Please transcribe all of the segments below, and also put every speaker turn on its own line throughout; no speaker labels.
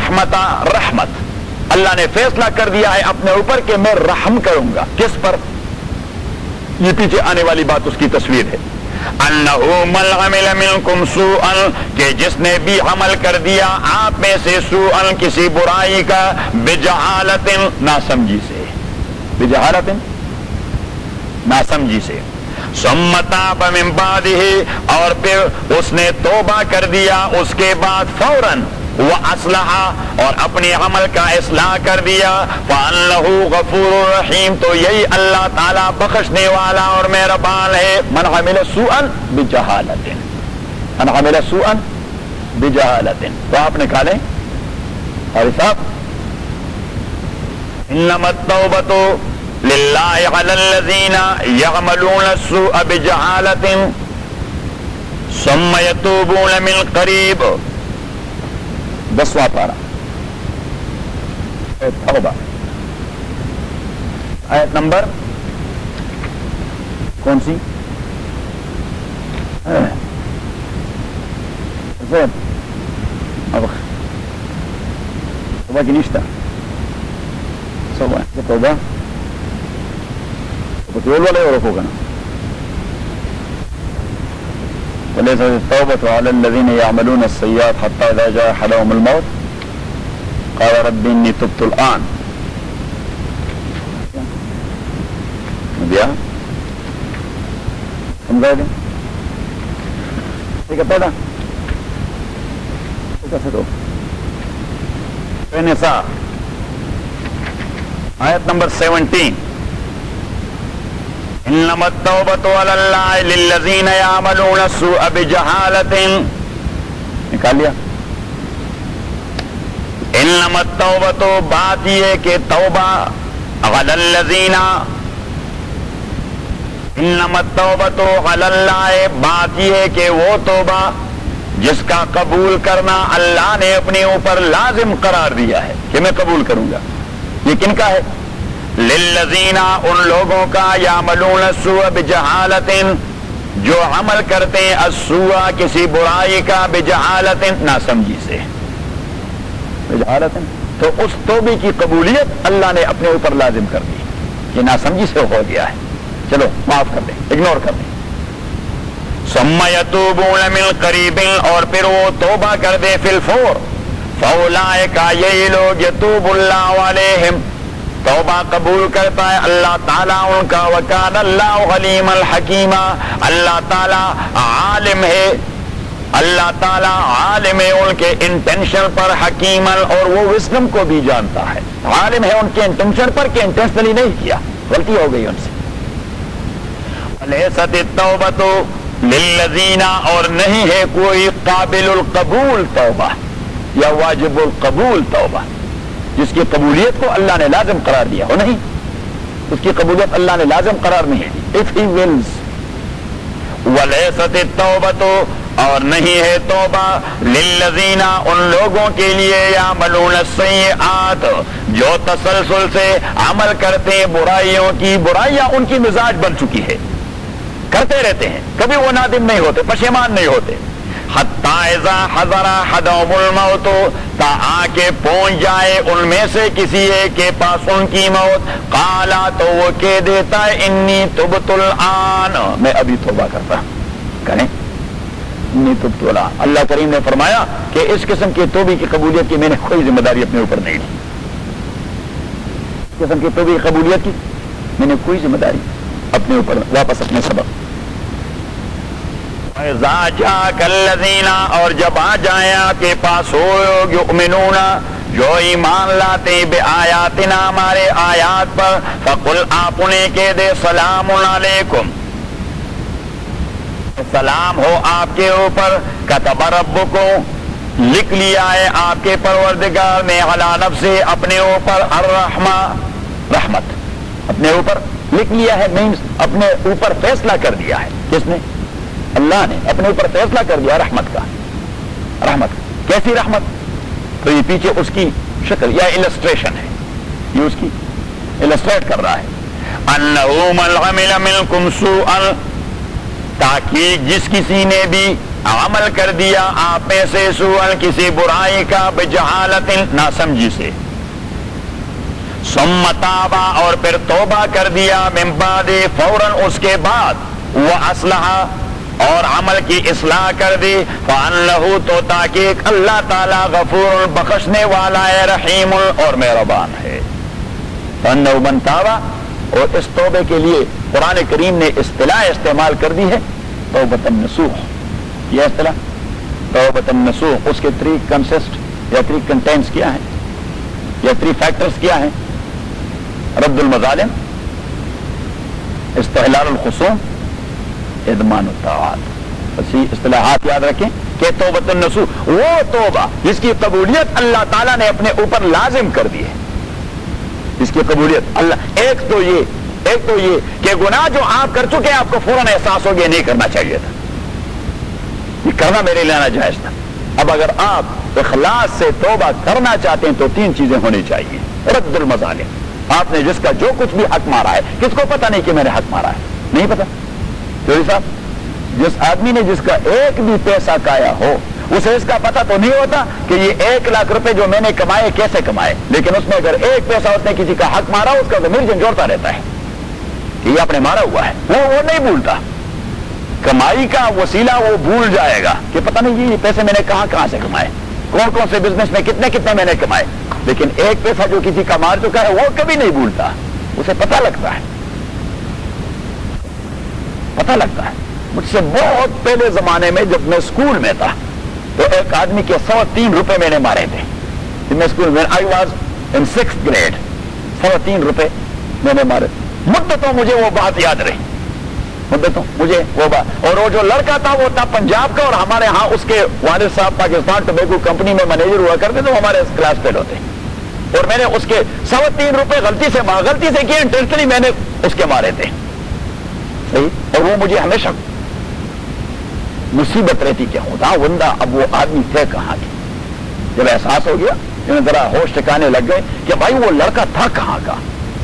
الرحمت رحمت، اللہ نے فیصلہ کر دیا ہے اپنے اوپر کہ میں رحم کروں گا. کس پر؟ یہ پیچھے آنے والی بات اس کی تصویر ہے. انہ من عمل منکم سوءا، کہ جس نے بھی عمل کر دیا آپ میں سے سوءا کسی برائی کا، بجہالت ناسمجھی سے، بجہالت ناسمجھی سے، ثم تاب من بعدہ، اور پھر اس نے توبہ کر دیا اس کے بعد فوراً، وَأَصْلَحَ، اور اپنے عمل کا اصلاح کر دیا، فَأَنَّهُ غَفُورٌ رَحِيمٌ، تو یہی اللہ تعالیٰ بخشنے والا اور مہربان ہے. من عمل سوءا بجہالت، من عمل سوءا بجہالت. تو آپ نکالیں اور صاحب، انما التوبۃ للہ علی الذین یعملون السوء بجہالت ثم یتوبون من قریب. 10واں پارہ توبہ، آیت نمبر کون سی؟ توبہ کی نشتہ توبہ پٹرول والے اور رکھو گا نا. وليس التوبة على الذين يعملون السيئات حتى إذا جاء أحدهم الموت قال رب إني تبت الآن. دیا سمجھا دیں ٹھیک ہے. پڑھا کیسے دو نساء آیت نمبر 17. انما التوبۃ علی اللہ للذین یعملون السوء بجہالۃ. نکال لیا. انما التوبۃ، بات یہ کہ توبہ، علی الذین، انما التوبۃ علی اللہ، بات یہ کہ وہ توبہ جس کا قبول کرنا اللہ نے اپنے اوپر لازم قرار دیا ہے کہ میں قبول کروں گا. یہ کن کا ہے؟ للذین، ان لوگوں کا، یعملون السوء بجہالت، جو عمل کرتے ہیں السوء کسی برائی کا، بجہالت ناسمجھی سے، بجہالت. تو اس توبے کی قبولیت اللہ نے اپنے اوپر لازم کر دی. یہ ناسمجھی سے ہو گیا ہے، چلو معاف کر دیں، اگنور کر دیں. ثم یتوبون من قریب، اور پھر وہ توبہ کر دے فی الفور. فاولئک، یہی لوگ، یتوب اللہ علیہم، توبہ قبول کرتا ہے اللہ تعالیٰ ان کا. وکان اللہ علیم الحکیم، اللہ تعالیٰ عالم ہے، اللہ تعالیٰ عالم ہے ان کے انٹینشن پر، حکیم، اور وہ وزڈم کو بھی جانتا ہے. عالم ہے ان کے انٹینشن پر کہ انٹینشنلی نہیں کیا، غلطی ہو گئی ان سے. ولیست التوبۃ للذین، اور نہیں ہے کوئی قابل القبول توبہ یا واجب القبول توبہ جس کی قبولیت کو اللہ نے لازم قرار دیا ہو. نہیں، اس کی قبولیت اللہ نے لازم قرار نہیں دی. If he whales. ولیست التوبۃ، اور نہیں ہے توبہ، للذین، ان لوگوں کے لیے، یعملون السیئات، جو تسلسل سے عمل کرتے ہیں برائیوں کی. برائیاں ان کی مزاج بن چکی ہے، کرتے رہتے ہیں، کبھی وہ نادم نہیں ہوتے، پشیمان نہیں ہوتے. حتی اذا حضر احدهم الموت، تا آ کے پہنچ جائے ان میں سے کسی ایک کے پاس ان کی موت، قالا، تو وہ کہہ دیتا ہے، انی تبت الآن، میں ابھی توبہ کرتا ہوں. کہیں انی تبت الآن. اللہ کریم نے فرمایا کہ اس قسم کی توبے کی قبولیت کی میں نے کوئی ذمہ داری اپنے اوپر نہیں لی. اس قسم کی توبے کی قبولیت کی میں نے کوئی ذمہ داری اپنے اوپر. واپس اپنے سبق. اذا جاءک الذین، اور جب آ جائیں آپ کے پاس ہو یؤمنون، جو ایمان لاتے بآیاتنا، ہمارے آیات پر، فقل، آپ انہیں کہہ دے، سلام علیکم، سلام ہو آپ کے اوپر. کتب ربکم، لکھ لیا ہے آپ کے پروردگار نے، علی نفسہ، اپنے اوپر، الرحمہ، رحمت، اپنے اوپر لکھ لیا ہے، مینس اپنے اوپر فیصلہ کر دیا ہے. کس نے؟ اللہ نے اپنے اوپر فیصلہ کر دیا رحمت کا. رحمت کیسی رحمت؟ تو یہ پیچھے اس کی شکل یا السٹریشن ہے، یہ اس کی السٹریٹ کر رہا ہے. انہ من عمل منکم سوءا، تاکہ جس کسی نے بھی عمل کر دیا آپ میں سے سوء کسی برائی کا بجہالت ناسمجھی سے، ثم تابا اور پھر توبہ کر دیا من بعد فوراً اس کے بعد، واصلح اور عمل کی اصلاح کر دی، فانہ تو تحقیق اللہ تعالی غفور بخشنے والا ہے، رحیم اور مہربان ہے۔ فانہ من تابا، اور اس توبے کے لیے قرآن کریم نے اصطلاح استعمال کر دی ہے توبۃ النصوح۔ یہ اصطلاح توبۃ النصوح، اس کے 3 کنسسٹ یا 3 کنٹینٹس کیا ہیں یا 3 فیکٹرز کیا ہیں؟ رد المظالم، استحلال الخصوم، ادمان الطاعات۔ بس یہ اصطلاحات یاد رکھیں کہ توبۃ النصوح وہ توبہ جس کی قبولیت اللہ تعالیٰ نے اپنے اوپر لازم کر دی ہے، جس کی قبولیت اللہ، ایک تو یہ کہ گناہ جو آپ کر چکے آپ کو فوراً احساس ہو گیا نہیں کرنا چاہیے تھا، یہ کرنا میرے لیے ناجائز تھا۔ اب اگر آپ اخلاص سے توبہ کرنا چاہتے ہیں تو 3 چیزیں ہونی چاہیے۔ رد المظالم، آپ نے جس کا جو کچھ بھی حق مارا ہے، کس کو پتا نہیں کہ میں نے حق مارا ہے؟ نہیں پتا۔ چوری صاحب، جس آدمی نے جس کا ایک بھی پیسہ کایا ہو اسے اس کا پتہ تو نہیں ہوتا کہ یہ 1 لاکھ روپے جو میں نے کمائے کیسے کمائے، لیکن اس میں اگر ایک پیسہ اس نے کسی کا حق مارا اس کا ضمیر جھنجھوڑتا رہتا ہے کہ یہ آپ نے مارا ہوا ہے، وہ نہیں بھولتا۔ کمائی کا وسیلہ وہ بھول جائے گا کہ پتہ نہیں یہ پیسے میں نے کہاں سے کمائے، کون سے بزنس میں کتنے میں نے کمائے، لیکن ایک پیسہ جو کسی کا مار چکا ہے وہ کبھی نہیں بھولتا، اسے پتہ لگتا ہے، پتہ لگتا ہے۔ مجھ سے بہت پہلے زمانے میں جب میں اسکول میں تھا تو ایک آدمی کے 103 روپے میں نے مارے تھے، جب میں اسکول میں I was in 6th grade، 103 روپے میں نے مارے۔ مدتوں مجھے وہ بات یاد رہی، مدتوں مجھے وہ بات۔ اور وہ جو لڑکا تھا وہ تھا پنجاب کا، اور ہمارے ہاں اس کے والد صاحب پاکستان ٹوبیکو کمپنی میں مینیجر ہوا کرتے تو ہمارے کلاس فیل ہوتے، اور میں نے اس کے 103 روپے غلطی سے کیے، انٹینشنلی میں نے اس کے مارے تھے، صحیح۔ اور وہ مجھے ہمیشہ مصیبت رہتی کہ ہوتا بندہ اب وہ آدمی تھے کہاں کے۔ جب احساس ہو گیا ذرا ہوش ٹھکانے لگ گئے کہ بھائی وہ لڑکا تھا کہاں کا۔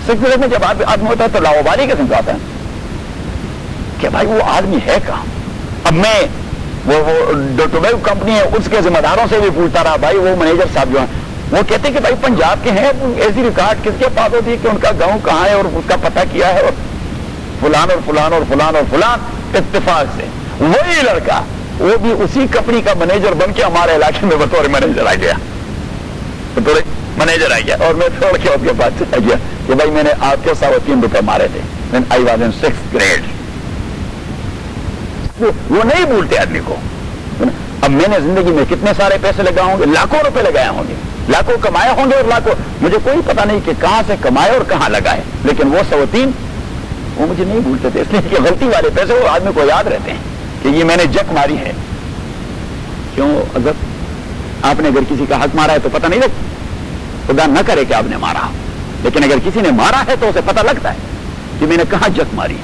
سکھ میں جب آدمی ہوتا ہے تو لاوبالی قسم کا آتا ہے کہ بھائی وہ آدمی ہے کہاں۔ اب میں وہ ٹوبیکو کمپنی ہے اس کے ذمہ داروں سے بھی پوچھتا رہا، بھائی وہ مینیجر صاحب جو ہیں وہ کہتے کہ بھائی پنجاب کے ہیں، ایسی ریکارڈ کس کے پاس ہوتی ہے کہ ان کا گاؤں کہاں ہے اور اس کا پتہ کیا ہے، اور فلان اور فلان اور فلان اور فلان۔ اتفاق سے وہی لڑکا وہ بھی اسی کمپنی کا مینیجر بن کے ہمارے علاقے میں بطور مینیجر آ گیا، اور میں چھوڑ کے اس کے پاس چلا گیا کہ بھائی میں نے آپ کے 103 روپے مارے تھے، I was in 6th grade۔ وہ نہیں بھولتے آدمی کو۔ اب میں نے زندگی میں کتنے سارے پیسے لگائے ہوں گے، لاکھوں روپے لگائے ہوں گے، لاکھوں کمائے ہوں گے، اور لاکھوں مجھے کوئی پتہ نہیں کہ کہاں سے کمائے اور کہاں لگائے، لیکن وہ 103 وہ مجھے نہیں بھولتے تھے، اس لیے کہ غلطی والے پیسے وہ آدمی کو یاد رہتے ہیں کہ یہ میں نے جک ماری ہے۔ کیوں؟ اگر آپ نے اگر کسی کا حق مارا ہے تو پتہ نہیں لگتا، خدا نہ کرے کہ آپ نے مارا، لیکن اگر کسی نے مارا ہے تو اسے پتہ لگتا ہے کہ میں نے کہاں جک ماری،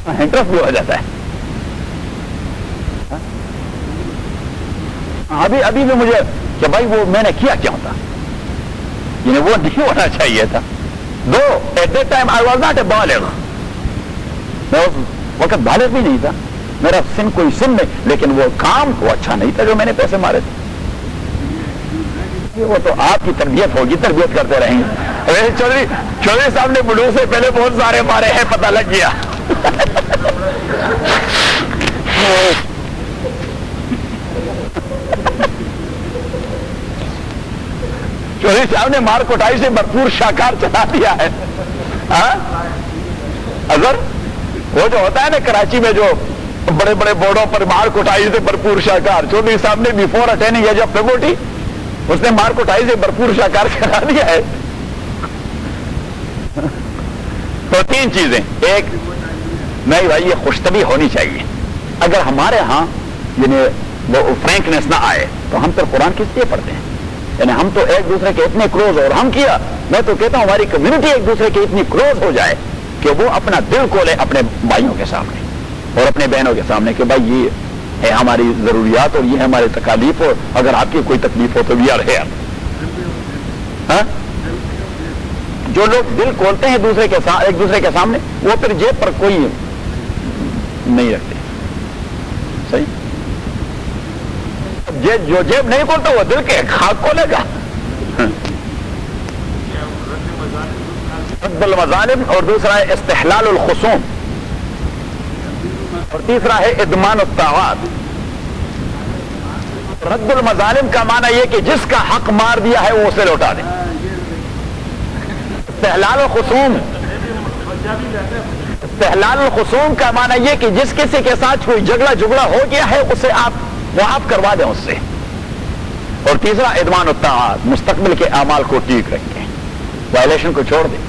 انٹرسٹ بھی ہو جاتا ہے۔ ابھی بھی مجھے کہ بھائی وہ میں نے کیا کیا ہوتا، یعنی وہ نہیں ہونا چاہیے تھا۔ دو at that time I was not a بالغ، میں اس وقت بالغ بھی نہیں تھا، میرا سن کوئی سن نہیں، لیکن وہ کام وہ اچھا نہیں تھا جو میں نے پیسے مارے تھے۔ وہ تو آپ کی تربیت ہوگی، تربیت کرتے رہیں گے۔ چودھری صاحب نے بلوغ سے پہلے بہت سارے مارے ہیں، پتہ لگ گیا۔ چودھری صاحب نے مار کوٹائی سے بھرپور شاہکار چلا دیا ہے۔ اگر وہ جو ہوتا ہے نا کراچی میں جو بڑے بڑے بورڈوں پر مار کوٹائی سے بھرپور شاہکار، چودھری صاحب نے بیفور اٹینڈنگ ایج آف پیبورٹی اس نے مار کوٹائی سے بھرپور شاہکار کرا دیا ہے۔ تو 3 چیزیں، ایک نہیں بھائی یہ خوش طبعی ہونی چاہیے۔ اگر ہمارے ہاں یعنی وہ فرینکنس نہ آئے تو ہم پھر قرآن کس لیے پڑھتے ہیں؟ یعنی ہم تو ایک دوسرے کے اتنے کلوز، اور ہم کیا میں تو کہتا ہوں ہماری کمیونٹی ایک دوسرے کے اتنی کلوز ہو جائے کہ وہ اپنا دل کھولے اپنے بھائیوں کے سامنے اور اپنے بہنوں کے سامنے کہ بھائی یہ ہے ہماری ضروریات اور یہ ہے ہمارے تکالیف، اور اگر آپ کی کوئی تکلیف ہو تو وی آر ہیئر۔ جو لوگ دل کھولتے ہیں ایک دوسرے کے سامنے، وہ پھر جیب پر کوئی نہیں رکھتے. صحیح. جو جیب نہیں کھولتا وہ دل کے خاک کھولے گا. رد المظالم اور دوسرا ہے استحلال الخصوم اور تیسرا ہے ادمان الطاعات. رد المظالم کا معنی یہ کہ جس کا حق مار دیا ہے وہ اسے لوٹا دے. استحلال الخصوم کا معنی یہ کہ جس کسی کے ساتھ کوئی جھگڑا ہو گیا ہے اسے آپ معاف کروا دیں اس سے. اور تیسرا ادمان الطاعات مستقبل کے اعمال کو ٹھیک رکھیں, وائلیشن کو چھوڑ دیں.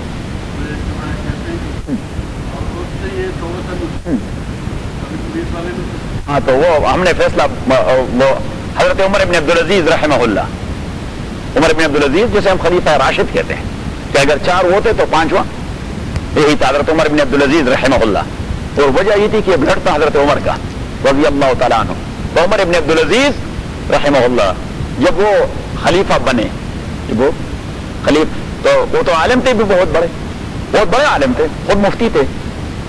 ہاں تو وہ ہم نے فیصلہ وہ حضرت عمر ابن عبدالعزیز رحمہ اللہ, عمر ابن عبدالعزیز جسے ہم خلیفہ راشد کہتے ہیں کہ اگر 4 ہوتے تو 5واں یہی تھا حضرت عمر ابن عبدالعزیز رحمہ اللہ. اور وجہ یہ تھی کہ بلڈ تھا حضرت عمر کا رضی اللہ تعالیٰ عنہ. تو عمر ابن عبدالعزیز رحمہ اللہ جب وہ خلیفہ بنے, جب وہ تو وہ تو عالم تھے بھی بہت بڑے عالم تھے, خود مفتی تھے.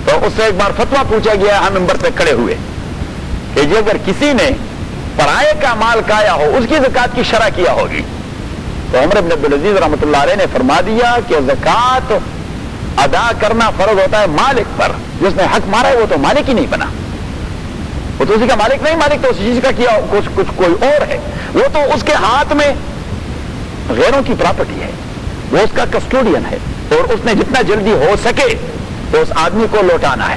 تو اس سے ایک بار فتویٰ پوچھا گیا ہم ممبر پہ کھڑے ہوئے کہ جی اگر کسی نے پرائے کا مال کھایا ہو اس کی زکوٰۃ کی شرح کیا ہوگی. تو عمر ابن عبدالعزیز رحمۃ اللہ علیہ نے فرما دیا کہ زکوٰۃ ادا کرنا فرض ہوتا ہے مالک پر. جس نے حق مارا ہے وہ تو مالک ہی نہیں بنا, وہ تو اسی کا مالک نہیں, مالک تو اسی چیز کا کیا کچھ کوئی اور ہے. وہ تو اس کے ہاتھ میں غیروں کی پراپرٹی ہے, وہ اس کا کسٹوڈین ہے اور اس نے جتنا جلدی ہو سکے تو اس آدمی کو لوٹانا ہے,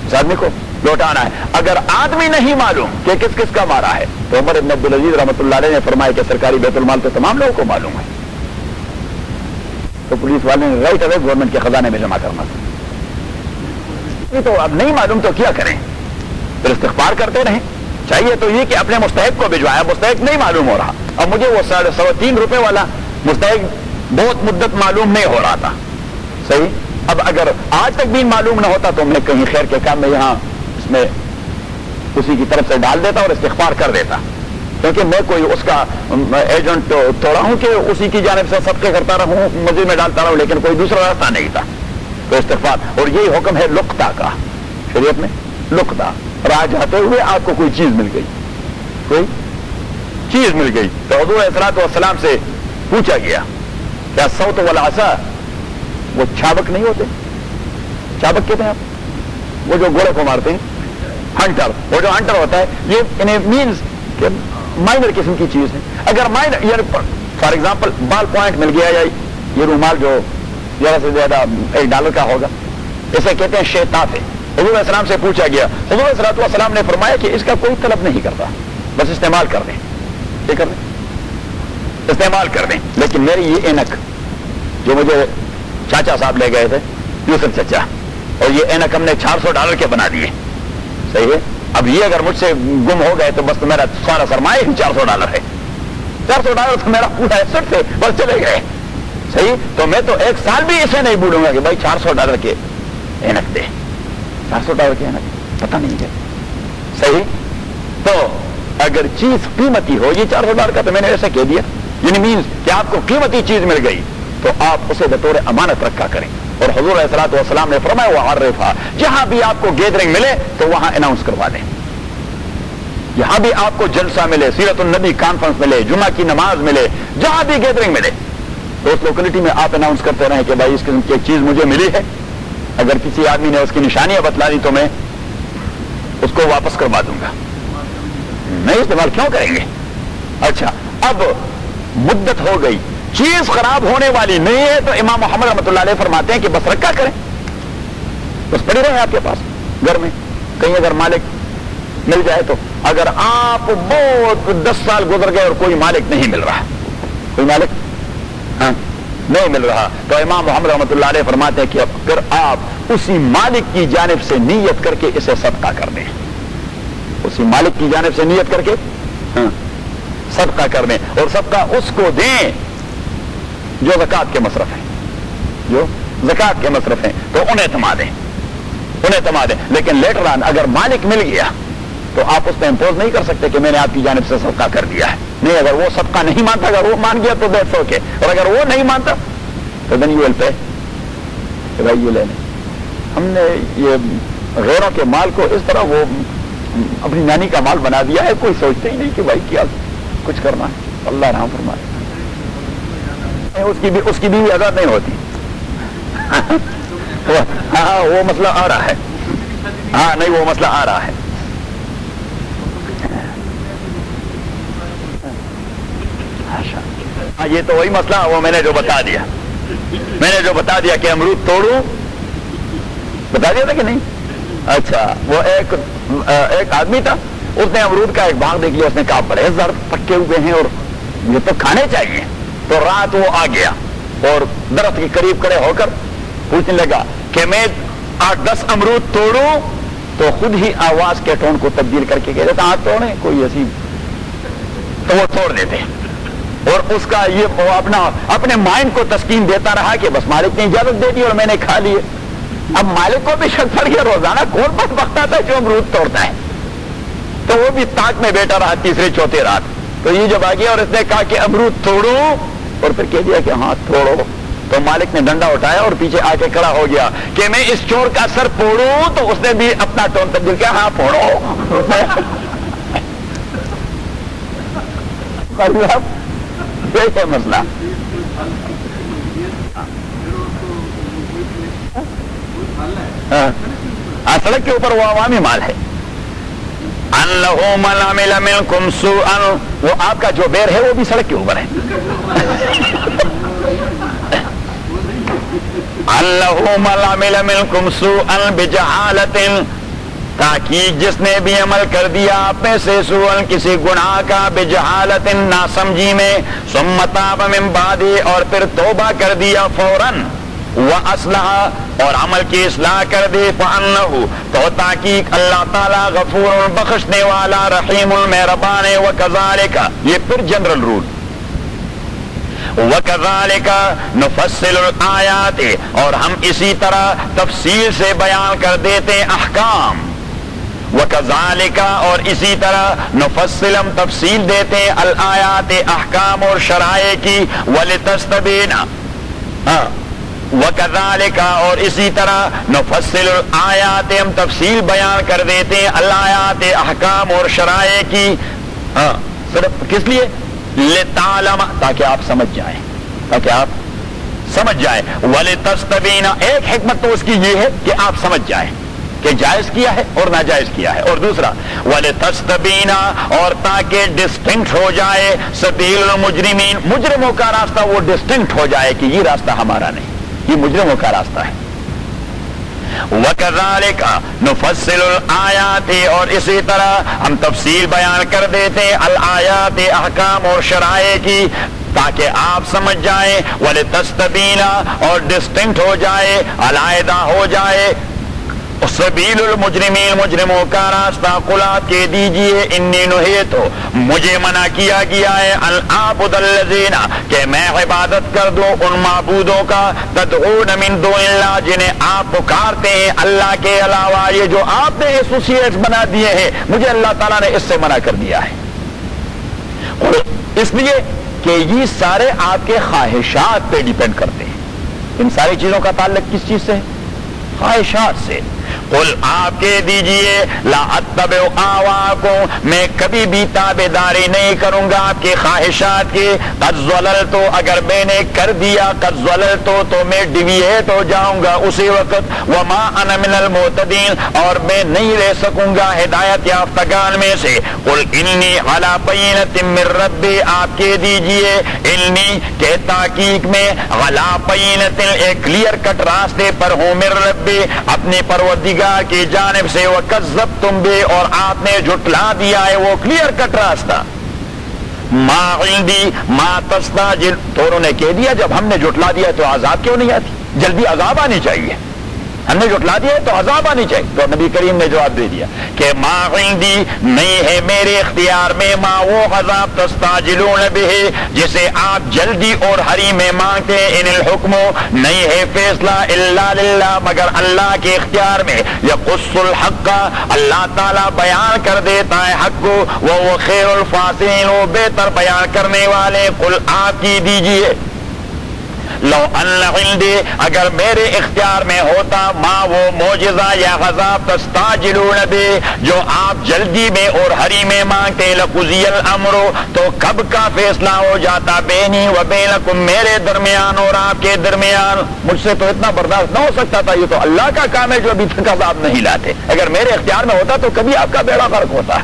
اس آدمی کو لوٹانا ہے. اگر آدمی نہیں معلوم کہ کس کس کا مارا ہے تو عمر ابن عبدالعزیز رحمۃ اللہ علیہ نے فرمایا کہ سرکاری بیت المال تو تمام لوگوں کو معلوم ہے, تو پولیس والے نے رائٹ اوے گورنمنٹ کے خزانے میں جمع کرنا تھا. یہ تو اب نہیں معلوم تو کیا کریں, پھر استغفار کرتے رہیں. چاہیے تو یہ کہ اپنے مستحق کو بھجوایا, مستحق نہیں معلوم ہو رہا. اب مجھے وہ 3.25 روپے والا مستحق بہت مدت معلوم نہیں ہو رہا تھا. صحیح. اب اگر آج تک بھی معلوم نہ ہوتا تو میں کہیں خیر کے کام میں یہاں اس میں اسی کی طرف سے ڈال دیتا اور استغفار کر دیتا, کیونکہ میں کوئی اس کا ایجنٹ تھوڑا ہوں کہ اسی کی جانب سے صدقے کرتا رہوں, مسجد میں ڈالتا رہوں, لیکن کوئی دوسرا راستہ نہیں تھا. تو استغفار. اور یہی حکم ہے لقطہ کا شریعت میں. لقطہ راہ جاتے ہوئے آپ کو کوئی چیز مل گئی, تو حضور علیہ الصلوۃ والسلام سے پوچھا گیا کیا صوت والعصا وہ چھابک نہیں ہوتے؟ چھابک کہتے ہیں آپ وہ جو گھوڑے کو مارتے ہیں, ہنٹر. وہ جو ہنٹر ہوتا ہے یہ مینز کہ مائنر قسم کی چیز ہے. اگر minor for example ball point مل گیا یا یہ رومال جو زیادہ سے زیادہ $1 کا ہوگا, اسے کہتے ہیں شیطاف ہے. حضور علیہ السلام سے پوچھا گیا, حضور علیہ الصلوۃ والسلام نے فرمایا کہ اس کا کوئی طلب نہیں کرتا, بس استعمال کر دیں, یہ کر دیں, استعمال کر دیں. لیکن میری یہ اینک جو مجھے چاچا صاحب لے گئے تھے, یوسف چچا, اور یہ اینک ہم نے $400 کے بنا دیے. صحیح ہے. اب یہ اگر مجھ سے گم ہو گئے تو بس تو میرا سارا سرمایہ ہی $400 ہے. $400 تو میرا پورا ایسٹ سے بس چلے گئے. صحیح. تو میں تو 1 سال بھی اسے نہیں بھولوں گا کہ بھائی $400 کے اینک دے, $400 کے اینک پتہ نہیں ہے. صحیح. تو اگر چیز قیمتی ہو, یہ $400 کا تو میں نے ایسے کہہ دیا, یعنی مینز کہ آپ کو قیمتی چیز مل گئی تو آپ اسے بطور امانت رکھا کریں. اور حضور علیہ الصلوۃ والسلام نے فرمایا وعرفھا, جہاں بھی آپ کو گیدرنگ ملے تو وہاں اناؤنس کروا دیں. جہاں بھی آپ کو جلسہ ملے, سیرت النبی کانفرنس ملے, جمعہ کی نماز ملے, جہاں بھی گیدرنگ ملے تو اس لوکلٹی میں آپ اناؤنس کرتے رہیں کہ بھائی اس قسم کی ایک چیز مجھے ملی ہے. اگر کسی آدمی نے اس کی نشانیاں بتلا دی تو میں اس کو واپس کروا دوں گا. نہیں استعمال کیوں کریں گے؟ اچھا, اب مدت ہو گئی, چیز خراب ہونے والی نہیں ہے تو امام محمد رحمۃ اللہ علیہ فرماتے ہیں کہ بس رکھا کریں, بس پڑی رہے آپ کے پاس گھر میں. کہیں اگر مالک مل جائے تو, اگر آپ بہت 10 سال گزر گئے اور کوئی مالک نہیں مل رہا, کوئی مالک نہیں مل رہا, تو امام محمد رحمۃ اللہ علیہ فرماتے ہیں کہ پھر آپ اسی مالک کی جانب سے نیت کر کے اسے صدقہ کر دیں. اسی مالک کی جانب سے نیت کر کے صدقہ کر دیں, اور صدقہ اس کو دیں جو زکوٰۃ کے مصرف ہیں, جو زکوٰۃ کے مصرف ہیں, تو انہیں تھما دیں. لیکن لیٹر آن اگر مالک مل گیا تو آپ اس پہ امپوز نہیں کر سکتے کہ میں نے آپ کی جانب سے صدقہ کر دیا ہے. نہیں, اگر وہ صدقہ نہیں مانتا, اگر وہ مان گیا تو دیٹس اوکے, اور اگر وہ نہیں مانتا تو دین یو ول پے کہ بھائی یہ لے لیں, ہم نے یہ غیروں کے مال کو اس طرح وہ اپنی نانی کا مال بنا دیا ہے، کوئی سوچتے ہی نہیں کہ بھائی کیا کچھ کرنا ہے. اللہ رحم فرمائے. اس کی بیوی آزاد نہیں ہوتی. ہاں وہ مسئلہ آ رہا ہے. ہاں نہیں وہ مسئلہ آ رہا ہے. ہاں یہ تو وہی مسئلہ وہ میں نے جو بتا دیا کہ امرود توڑوں، بتا دیا تھا کہ نہیں؟ اچھا وہ ایک آدمی تھا، اس نے امرود کا ایک باغ دیکھ لیا، اس نے کہا بڑے زرد پکے ہوئے ہیں اور یہ تو کھانے چاہیے. تو رات وہ آ گیا اور درخت کے قریب کھڑے ہو کر پوچھنے لگا کہ میں 8-10 امرود توڑوں؟ تو خود ہی آواز کے ٹون کو تبدیل کر کے کہہ دیتا ہاں توڑیں کوئی ایسی، تو وہ توڑ دیتے. اور اس کا یہ وہ اپنے مائنڈ کو تسکین دیتا رہا کہ بس مالک نے اجازت دے دی اور میں نے کھا لیے. اب مالک کو بھی شک پڑ گیا، روزانہ کون بدبخت آتا ہے جو امرود توڑتا ہے. تو وہ بھی تاک میں بیٹھا رہا تیسرے چوتھے رات. تو یہ جب آ گیا اور اس نے کہا کہ امرود توڑوں، اور پھر کہہ دیا کہ ہاں توڑو، تو مالک نے ڈنڈا اٹھایا اور پیچھے آ کے کھڑا ہو گیا کہ میں اس چور کا سر پھوڑوں. تو اس نے بھی اپنا ٹون تبدیل کیا، ہاں پھوڑو. یہ ہے مسئلہ. ہاں سڑک کے اوپر وہ عوامی مال ہے. انہ من عمل منکم سوءا، وہ آپ کا جو بیر ہے وہ بھی سڑک کے اوپر ہے. انہ من عمل منکم سوءا بجہالۃ، تاکہ جس نے بھی عمل کر دیا آپ میں سے سوءا کسی گناہ کا، بجہالۃ ناسمجھی میں، ثم تاب من بعد اور پھر توبہ کر دیا فوراً، وَأَصْلَحَ اور عمل کی اصلاح کر دے، فَأَنَّهُ تو تحقیق اللہ تعالیٰ غفور بخشنے والا، رحیم المہربان. وَكَذَلِكَ یہ پھر جنرل رول، وَكَذَلِكَ نُفَصِّلُ الْآيَاتِ اور ہم اسی طرح تفصیل سے بیان کر دیتے احکام. وَكَذَلِكَ اور اسی طرح نفصل ہم تفصیل دیتے الآیات احکام اور شرائع کی، وَلِتَسْتَبِينَ وَكَذَلِكَ اور اسی طرح نفصل الآیات ہم تفصیل بیان کر دیتے الآیات احکام اور شرائع کی. صرف کس لیے؟ لِتَعْلَمَ تاکہ آپ سمجھ جائیں، وَلِتَسْتَبِينَ ایک حکمت تو اس کی یہ ہے کہ آپ سمجھ جائیں کہ جائز کیا ہے اور ناجائز کیا ہے. اور دوسرا وَلِتَسْتَبِينَ اور تاکہ ڈسٹنکٹ ہو جائے سبیل المجرمین، مجرموں کا راستہ وہ ڈسٹنکٹ ہو جائے کہ یہ راستہ ہمارا نہیں، یہ مجرموں کا راستہ ہے. وَكَذَلِكَ نُفَصِّلُ الْآيَاتِ اور اسی طرح ہم تفصیل بیان کر دیتے الآیات احکام اور شرائع کی تاکہ آپ سمجھ جائیں، وَلِتَسْتَبِينَ اور ڈسٹنکٹ ہو جائے، علیحدہ ہو جائے سبیل المجرمین مجرموں کا راستہ. قل آپ کہہ دیجئے انی نہیت مجھے منع کیا گیا ہے ان اعبد الذین کہ میں عبادت کر دوں ان معبودوں کا، تدعون من دون اللہ جنہیں آپ پکارتے ہیں اللہ کے علاوہ، یہ جو آپ نے ایسوسیٹس بنا دیے ہیں مجھے اللہ تعالیٰ نے اس سے منع کر دیا ہے. اس لیے کہ یہ سارے آپ کے خواہشات پہ ڈیپینڈ کرتے ہیں. ان ساری چیزوں کا تعلق کس چیز سے ہے؟ خواہشات سے. قل آپ کہہ دیجئے لا اتبع اہواءکم میں کبھی بھی تابعداری نہیں کروں گا آپ کے خواہشات کی. قد ضللت اگر میں نے کر دیا، قد ضللت تو میں ڈیویٹ ہو جاؤں گا اسی وقت. وما انا من المہتدین اور میں نہیں رہ سکوں گا ہدایت یافتگان میں سے. قل انی علی بینۃ من ربی آپ کہہ دیجئے انی کہ تحقیق میں علی بینۃ ایک کلیئر کٹ راستے پر ہوں من ربی اپنے پروردگار کی جانب سے. وَكَذَّبْتُمْ بِهِ اور آپ نے جھٹلا دیا ہے وہ کلیئر کٹ راستہ. مَا عِنْدِي مَا تَسْتَعْجِلُ تو انہوں نے کہہ دیا جب ہم نے جھٹلا دیا تو عذاب کیوں نہیں آتی؟ جلدی عذاب آنی چاہیے. ہم نے جھٹلا دیا تو عذاب آنی چاہیے. تو نبی کریم نے جواب دے دیا کہ مَا عِنْدِي نہیں ہے میرے اختیار میں مَا وہ عذاب تَسْتَعْجِلُونَ بِهِ جسے آپ جلدی اور ہری میں مانگتے ہیں. اِنِ الْحُكْمُ نہیں ہے فیصلہ إِلَّا لِلَّهِ مگر اللہ کے اختیار میں. يَقُصُّ الْحَقَّ اللہ تعالیٰ بیان کر دیتا ہے حق کو. وَهُوَ خَيْرُ الْفَاصِلِينَ وہ بہتر بیان کرنے والے. قل آپ کی دیجئے لو ان عندی اگر میرے اختیار میں ہوتا ما وہ معجزہ یا عذاب تستعجلون بے جو آپ جلدی میں اور ہری میں مانگتے لقضی الامر تو کب کا فیصلہ ہو جاتا بینی و بینکم میرے درمیان اور آپ کے درمیان. مجھ سے تو اتنا برداشت نہ ہو سکتا تھا. یہ تو اللہ کا کام ہے جو ابھی تک عذاب نہیں لاتے. اگر میرے اختیار میں ہوتا تو کبھی آپ کا بیڑا غرق ہوتا.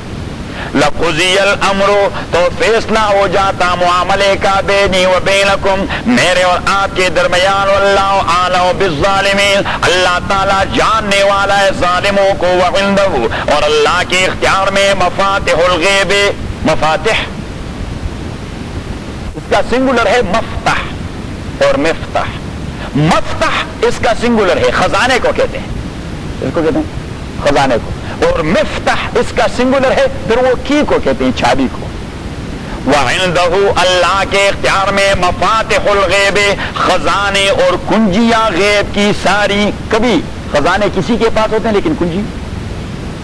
لقضی الامر تو فیصلہ ہو جاتا معاملے کا بینی و بینکم میرے اور آپ کے درمیان. واللہ اعلم بالظالمین اللہ تعالی جاننے والا ہے ظالموں کو. وعندہ اور اللہ کے اختیار میں مفاتح الغیب. مفاتح اس کا سنگولر ہے مفتح اور مفتح. مفتح اس کا سنگولر ہے خزانے کو کہتے ہیں. اس کو کہتے ہیں خزانے کو. اور مفتح اس کا سنگولر ہے پھر وہ کی کو کہتے ہیں چابی کو. وَعِنْدَهُ اللہ کے اختیار میں مفاتح الغیب خزانے اور کنجیاں غیب کی ساری. کبھی خزانے کسی کے پاس ہوتے ہیں لیکن کنجی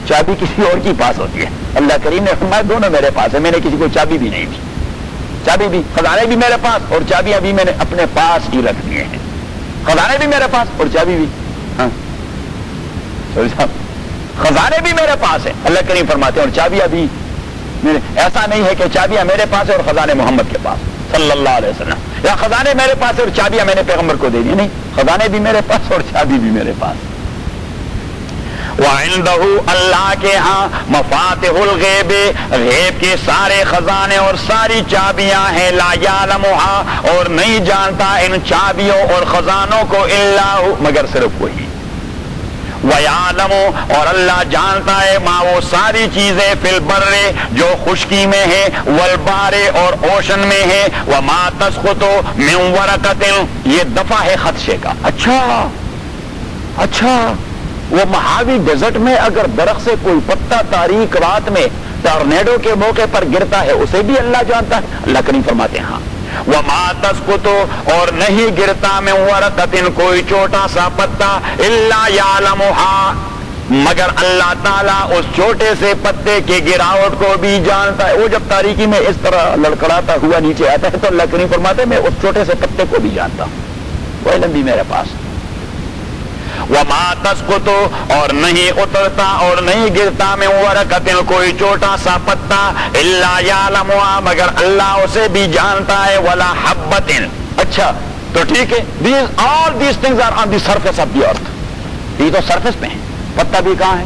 چابی کسی اور کی پاس ہوتی ہے. اللہ کریم نے فرمایا دونوں میرے پاس ہے. میں نے کسی کو چابی بھی نہیں دی. چابی بھی خزانے بھی میرے پاس اور چابیاں بھی میں نے اپنے پاس ہی رکھ دیے ہیں. خزانے بھی میرے پاس اور چابی بھی. ہاں خزانے بھی میرے پاس ہے اللہ کریم فرماتے ہیں اور چابیاں بھی میرے. ایسا نہیں ہے کہ چابیاں میرے پاس ہے اور خزانے محمد کے پاس صلی اللہ علیہ وسلم, یا خزانے میرے پاس ہے اور چابیاں میں نے پیغمبر کو دے دی. نہیں, خزانے بھی میرے پاس اور چابی بھی میرے پاس. وَعِنْدَهُ اللہ کے ہاں مفاتح الغیب غیب کے سارے خزانے اور ساری چابیاں ہیں. لا یعلمها اور نہیں جانتا ان چابیوں اور خزانوں کو الا هو مگر صرف وہی. وَيَعْلَمُ اور اللہ جانتا ہے ما وہ ساری چیزیں فی البر جو خشکی میں ہے والبحر اور اوشن میں ہے. وَمَا تَسْقُطُ مِنْ وَرَقَةٍ یہ دفعہ ہے خدشے کا. اچھا وہ مہاوی ڈیزرٹ میں اگر درخت سے کوئی پتا تاریک رات میں ٹارنیڈو کے موقع پر گرتا ہے اسے بھی اللہ جانتا ہے. اللہ کریم فرماتے ہیں ہاں وَمَا تَسْقُطُ اور نہیں گرتا مِنْ وَرَقَةٍ کوئی چھوٹا سا پتا إِلَّا يَعْلَمُهَا مگر اللہ تعالیٰ اس چھوٹے سے پتے کے گراوٹ کو بھی جانتا ہے. وہ جب تاریکی میں اس طرح لڑکڑاتا ہوا نیچے آتا ہے تو اللہ کریم فرماتے ہیں میں اس چھوٹے سے پتے کو بھی جانتا ہوں. وہ علم بھی میرے پاس. وَمَا تَسْقُطُ اور نہیں اترتا اور نہیں گرتا مِنْ وَرَقَةٍ کوئی چھوٹا سا پتا إِلَّا يَعْلَمُهَا مگر اللہ اسے بھی جانتا ہے. وَلَا حَبَّةٍ اچھا تو ٹھیک ہے. all these things are on the surface of the earth. یہ تو سرفیس پہ ہیں. پتا بھی کہاں ہے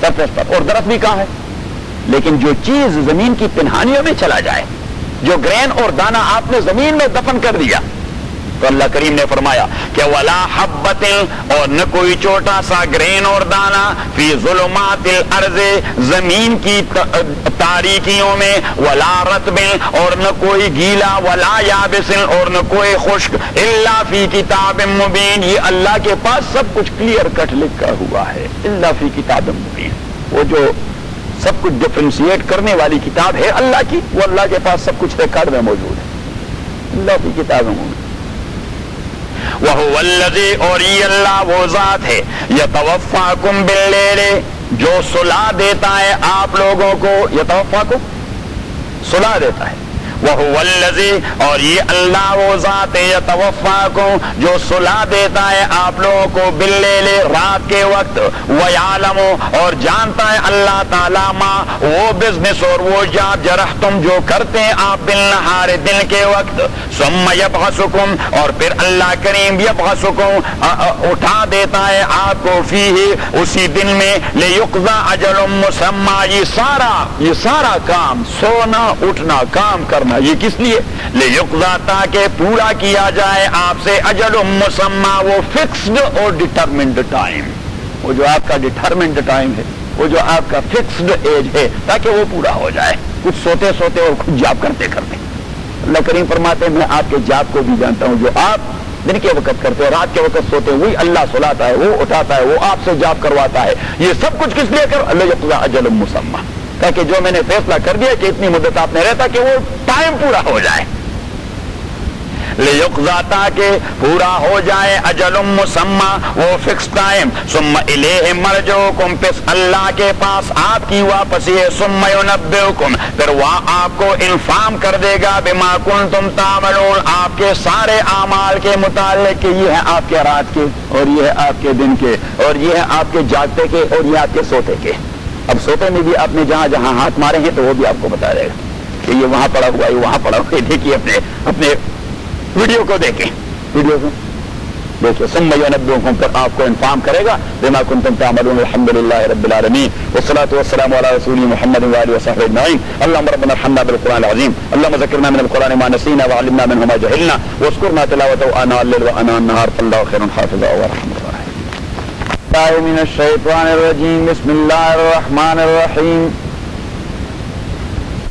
سرفیس پر اور درخت بھی کہاں ہے. لیکن جو چیز زمین کی پنہانیوں میں چلا جائے جو گرین اور دانہ آپ نے زمین میں دفن کر دیا تو اللہ کریم نے فرمایا کہ ولا حبۃ اور نہ کوئی چھوٹا سا گرین اور دانہ فی ظلمات الارض زمین کی تاریکیوں میں ولا رطب اور نہ کوئی گیلا ولا یابس اور نہ کوئی خشک الا فی کتاب مبین یہ اللہ کے پاس سب کچھ کلیئر کٹ لکھا ہوا ہے. الا فی کتاب مبین وہ جو سب کچھ ڈفرینشیٹ کرنے والی کتاب ہے اللہ کی وہ اللہ کے پاس سب کچھ ریکارڈ میں موجود ہے. اللہ کی کتاب مبین وَهُوَ الَّذِي اور یہ اللہ وہ ذات ہے يَتَوَفَّاكُمْ بِاللَّيْلِ جو سلا دیتا ہے آپ لوگوں کو. يَتَوَفَّاكُمْ سلا دیتا ہے. وَهُوَ الَّذِي اور یہ اللہ وہ ذات ہے يَتَوَفَّاكُمْ جو سلا دیتا ہے آپ لوگوں کو باللیل رات کے وقت. وَيَعْلَمُ اور جانتا ہے اللہ تعالیٰ ما وہ بزنس اور وہ جاب جرحتم جو کرتے ہیں آپ بالنہار دن کے وقت. ثم يبعثكم اور پھر اللہ کریم يبعثكم اٹھا دیتا ہے آپ کو فیہ اسی دن میں ليقضى اجل مسمى یہ سارا کام سونا اٹھنا کام کرنا یہ کس لیے ليقضى تاکہ پورا کیا جائے آپ سے اجل مسمى وہ فکسڈ اور ڈٹرمنڈ ٹائم وہ جو آپ کا ڈٹرمنڈ ٹائم ہے وہ جو آپ کا فکسڈ ایج ہے تاکہ وہ پورا ہو جائے. کچھ سوتے سوتے اور کچھ جاب کرتے کرتے. اللہ کریم فرماتے ہیں میں آپ کے جاب کو بھی جانتا ہوں جو آپ دن کے وقت کرتے ہیں رات کے وقت سوتے ہیں وہی اللہ سلاتا ہے وہ اٹھاتا ہے وہ آپ سے جاب کرواتا ہے. یہ سب کچھ کس لیے کر اللہ يقضى اجل مسمى تاکہ جو میں نے فیصلہ کر دیا کہ اتنی مدت آپ نے رہتا کہ وہ ٹائم پورا ہو جائے. لیقضا تاکہ پورا ہو جائے اجل مسمى وہ فکس ٹائم ثم الیہ مرجعکم پس اللہ کے پاس آپ کی واپسی ہے ثم ینبئکم پھر وہاں آپ کو انفارم کر دے گا بما کنتم تعملون آپ کے سارے اعمال کے متعلق کہ یہ ہے آپ کے رات کے اور یہ ہے آپ کے دن کے اور یہ ہے آپ کے جاگتے کے اور یہ آپ کے سوتے کے. اب سوتے میں بھی آپ نے جہاں جہاں ہاتھ مارے ہیں تو وہ بھی آپ کو بتا دے گا کہ یہ وہاں پڑا ہوا ہے وہاں پڑا ہوا ہے. دیکھیے اپنے ویڈیو کو دیکھیں دیکھیے ثم ینبئکم پر آپ کو انفارم کرے گا بما کنتم تعملون. الحمدللہ رب العالمین والصلاة والسلام علی رسول محمد وآلہ وصحبہ اجمعین. اللهم ربنا ارحمنا بالقرآن العظیم اللهم ذکرنا من القرآن ما نسینا وعلمنا منه ما جهلنا واذكرنا تلاوته آناء الليل وآناء النهار فالله خير حافظا وارحم الراحمين. من الشیطان الرجیم بسم اللہ الرحمن الرحیم.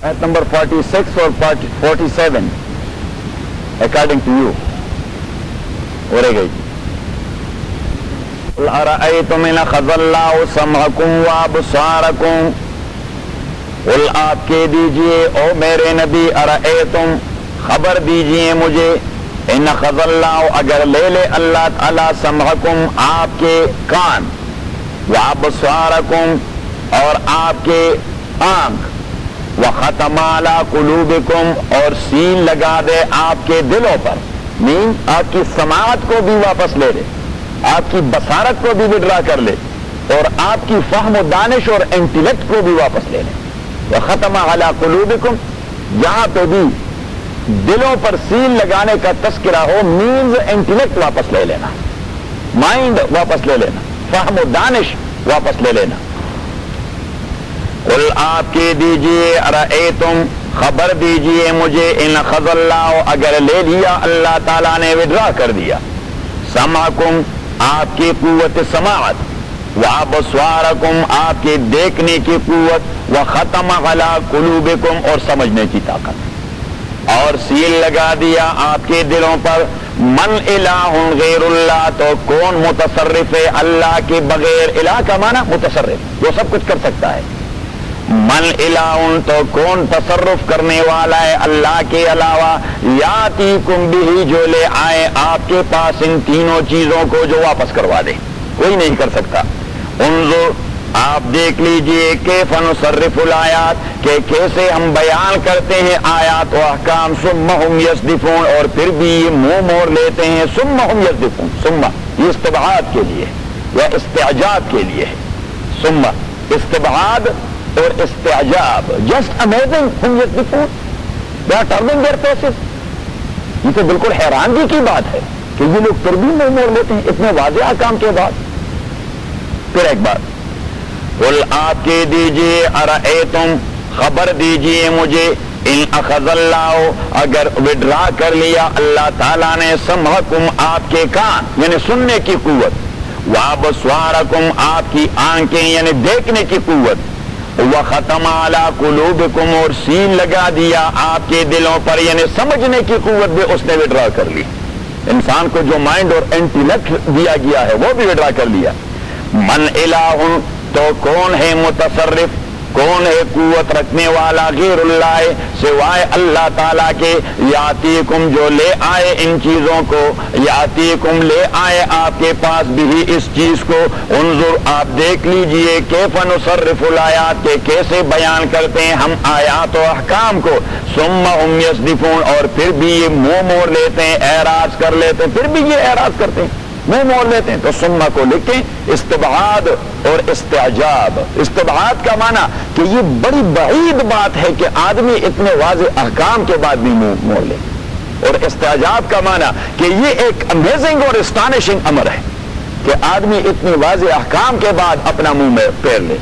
آیت نمبر 46 اور 47 according to you ہو رہے گئی. قل ارأیتم ان اخذ اللہ سمعکم وابصارکم قل آپ کے دیجئے او میرے نبی ارأیتم خبر دیجئے مجھے ان اخذ اللہ اگر لے لے اللہ تعالی سمعکم آپ کے کان وابصارکم اور آپ کے آنکھ وختم علی قلوبکم اور سیل لگا دے آپ کے دلوں پر آپ کی سماعت کو بھی واپس لے لے آپ کی بصارت کو بھی وڈرا کر لے اور آپ کی فہم و دانش اور انٹلیکٹ کو بھی واپس لے لے. وختم علی قلوبکم یہاں پہ بھی دلوں پر سیل لگانے کا تذکرہ ہو مینز انٹلیکٹ واپس لے لینا مائنڈ واپس لے لینا فہم و دانش واپس لے لینا. قل آپ کے دیجئے ارأیتم خبر دیجئے مجھے ان اخذ اللہ اگر لے لیا اللہ تعالیٰ نے وڈرا کر دیا سمعکم آپ کی قوت سماعت وابصارکم آپ کے دیکھنے کی قوت وختم علی قلوبکم اور سمجھنے کی طاقت اور سیل لگا دیا آپ کے دلوں پر من الہ غیر اللہ تو کون متصرف ہے اللہ کے بغیر. الہ کا معنی متصرف جو سب کچھ کر سکتا ہے. من الہ تو کون تصرف کرنے والا ہے اللہ کے علاوہ یاتیکم بہ جو لے آئے آپ کے پاس ان تینوں چیزوں کو جو واپس کروا دے کوئی نہیں کر سکتا. انظر آپ دیکھ لیجئے کیف نصرف الآیات کہ کیسے ہم بیان کرتے ہیں آیات و احکام ثم ہم یصدفون اور پھر بھی یہ منہ موڑ لیتے ہیں. ثم ہم یصدفون ثم یہ استبعاد کے لیے یا استعجاب کے لیے ہے. ثم استبعاد اور استعجاب جسٹ امیزنگ ہم یصدفون they are turning their faces. یہ تو بالکل حیرانگی کی بات ہے کہ یہ لوگ پھر بھی منہ موڑ لیتے ہیں اتنے واضح احکام کے بعد. پھر ایک بات قل آپ کے دیجئے ارأیتم خبر دیجئے مجھے ان اخذ اللہ اگر وڈرا کر لیا اللہ تعالیٰ نے سمعکم آپ کے کان یعنی سننے کی قوت وابصارکم آپ کی آنکھیں یعنی دیکھنے کی قوت وختم علی قلوبکم اور سیل لگا دیا آپ کے دلوں پر یعنی سمجھنے کی قوت بھی اس نے وڈرا کر لی. انسان کو جو مائنڈ اور انٹلیکٹ دیا گیا ہے وہ بھی وڈرا کر لیا. من الہ تو کون ہے متصرف کون ہے قوت رکھنے والا غیر اللہ سوائے اللہ تعالیٰ کے یاتیکم جو لے آئے ان چیزوں کو یاتیکم لے آئے آپ کے پاس بھی اس چیز کو. انظر آپ دیکھ لیجئے کیف نصرف الآیات کہ کیسے بیان کرتے ہیں ہم آیات و احکام کو. ثم ہم یصدفون اور پھر بھی یہ منہ موڑ لیتے ہیں اعراض کر لیتے ہیں پھر بھی یہ اعراض کرتے ہیں منہ موڑ لیتے ہیں. تو سما کو لکھیں استبعاد اور استعجاب. استبعاد کا معنی کہ یہ بڑی بعید بات ہے کہ آدمی اتنے واضح احکام کے بعد بھی منہ موڑ لے اور استعجاب کا معنی کہ یہ ایک امیزنگ اور اسٹانشنگ امر ہے کہ آدمی اتنے واضح احکام کے بعد اپنا منہ میں پھیر لے.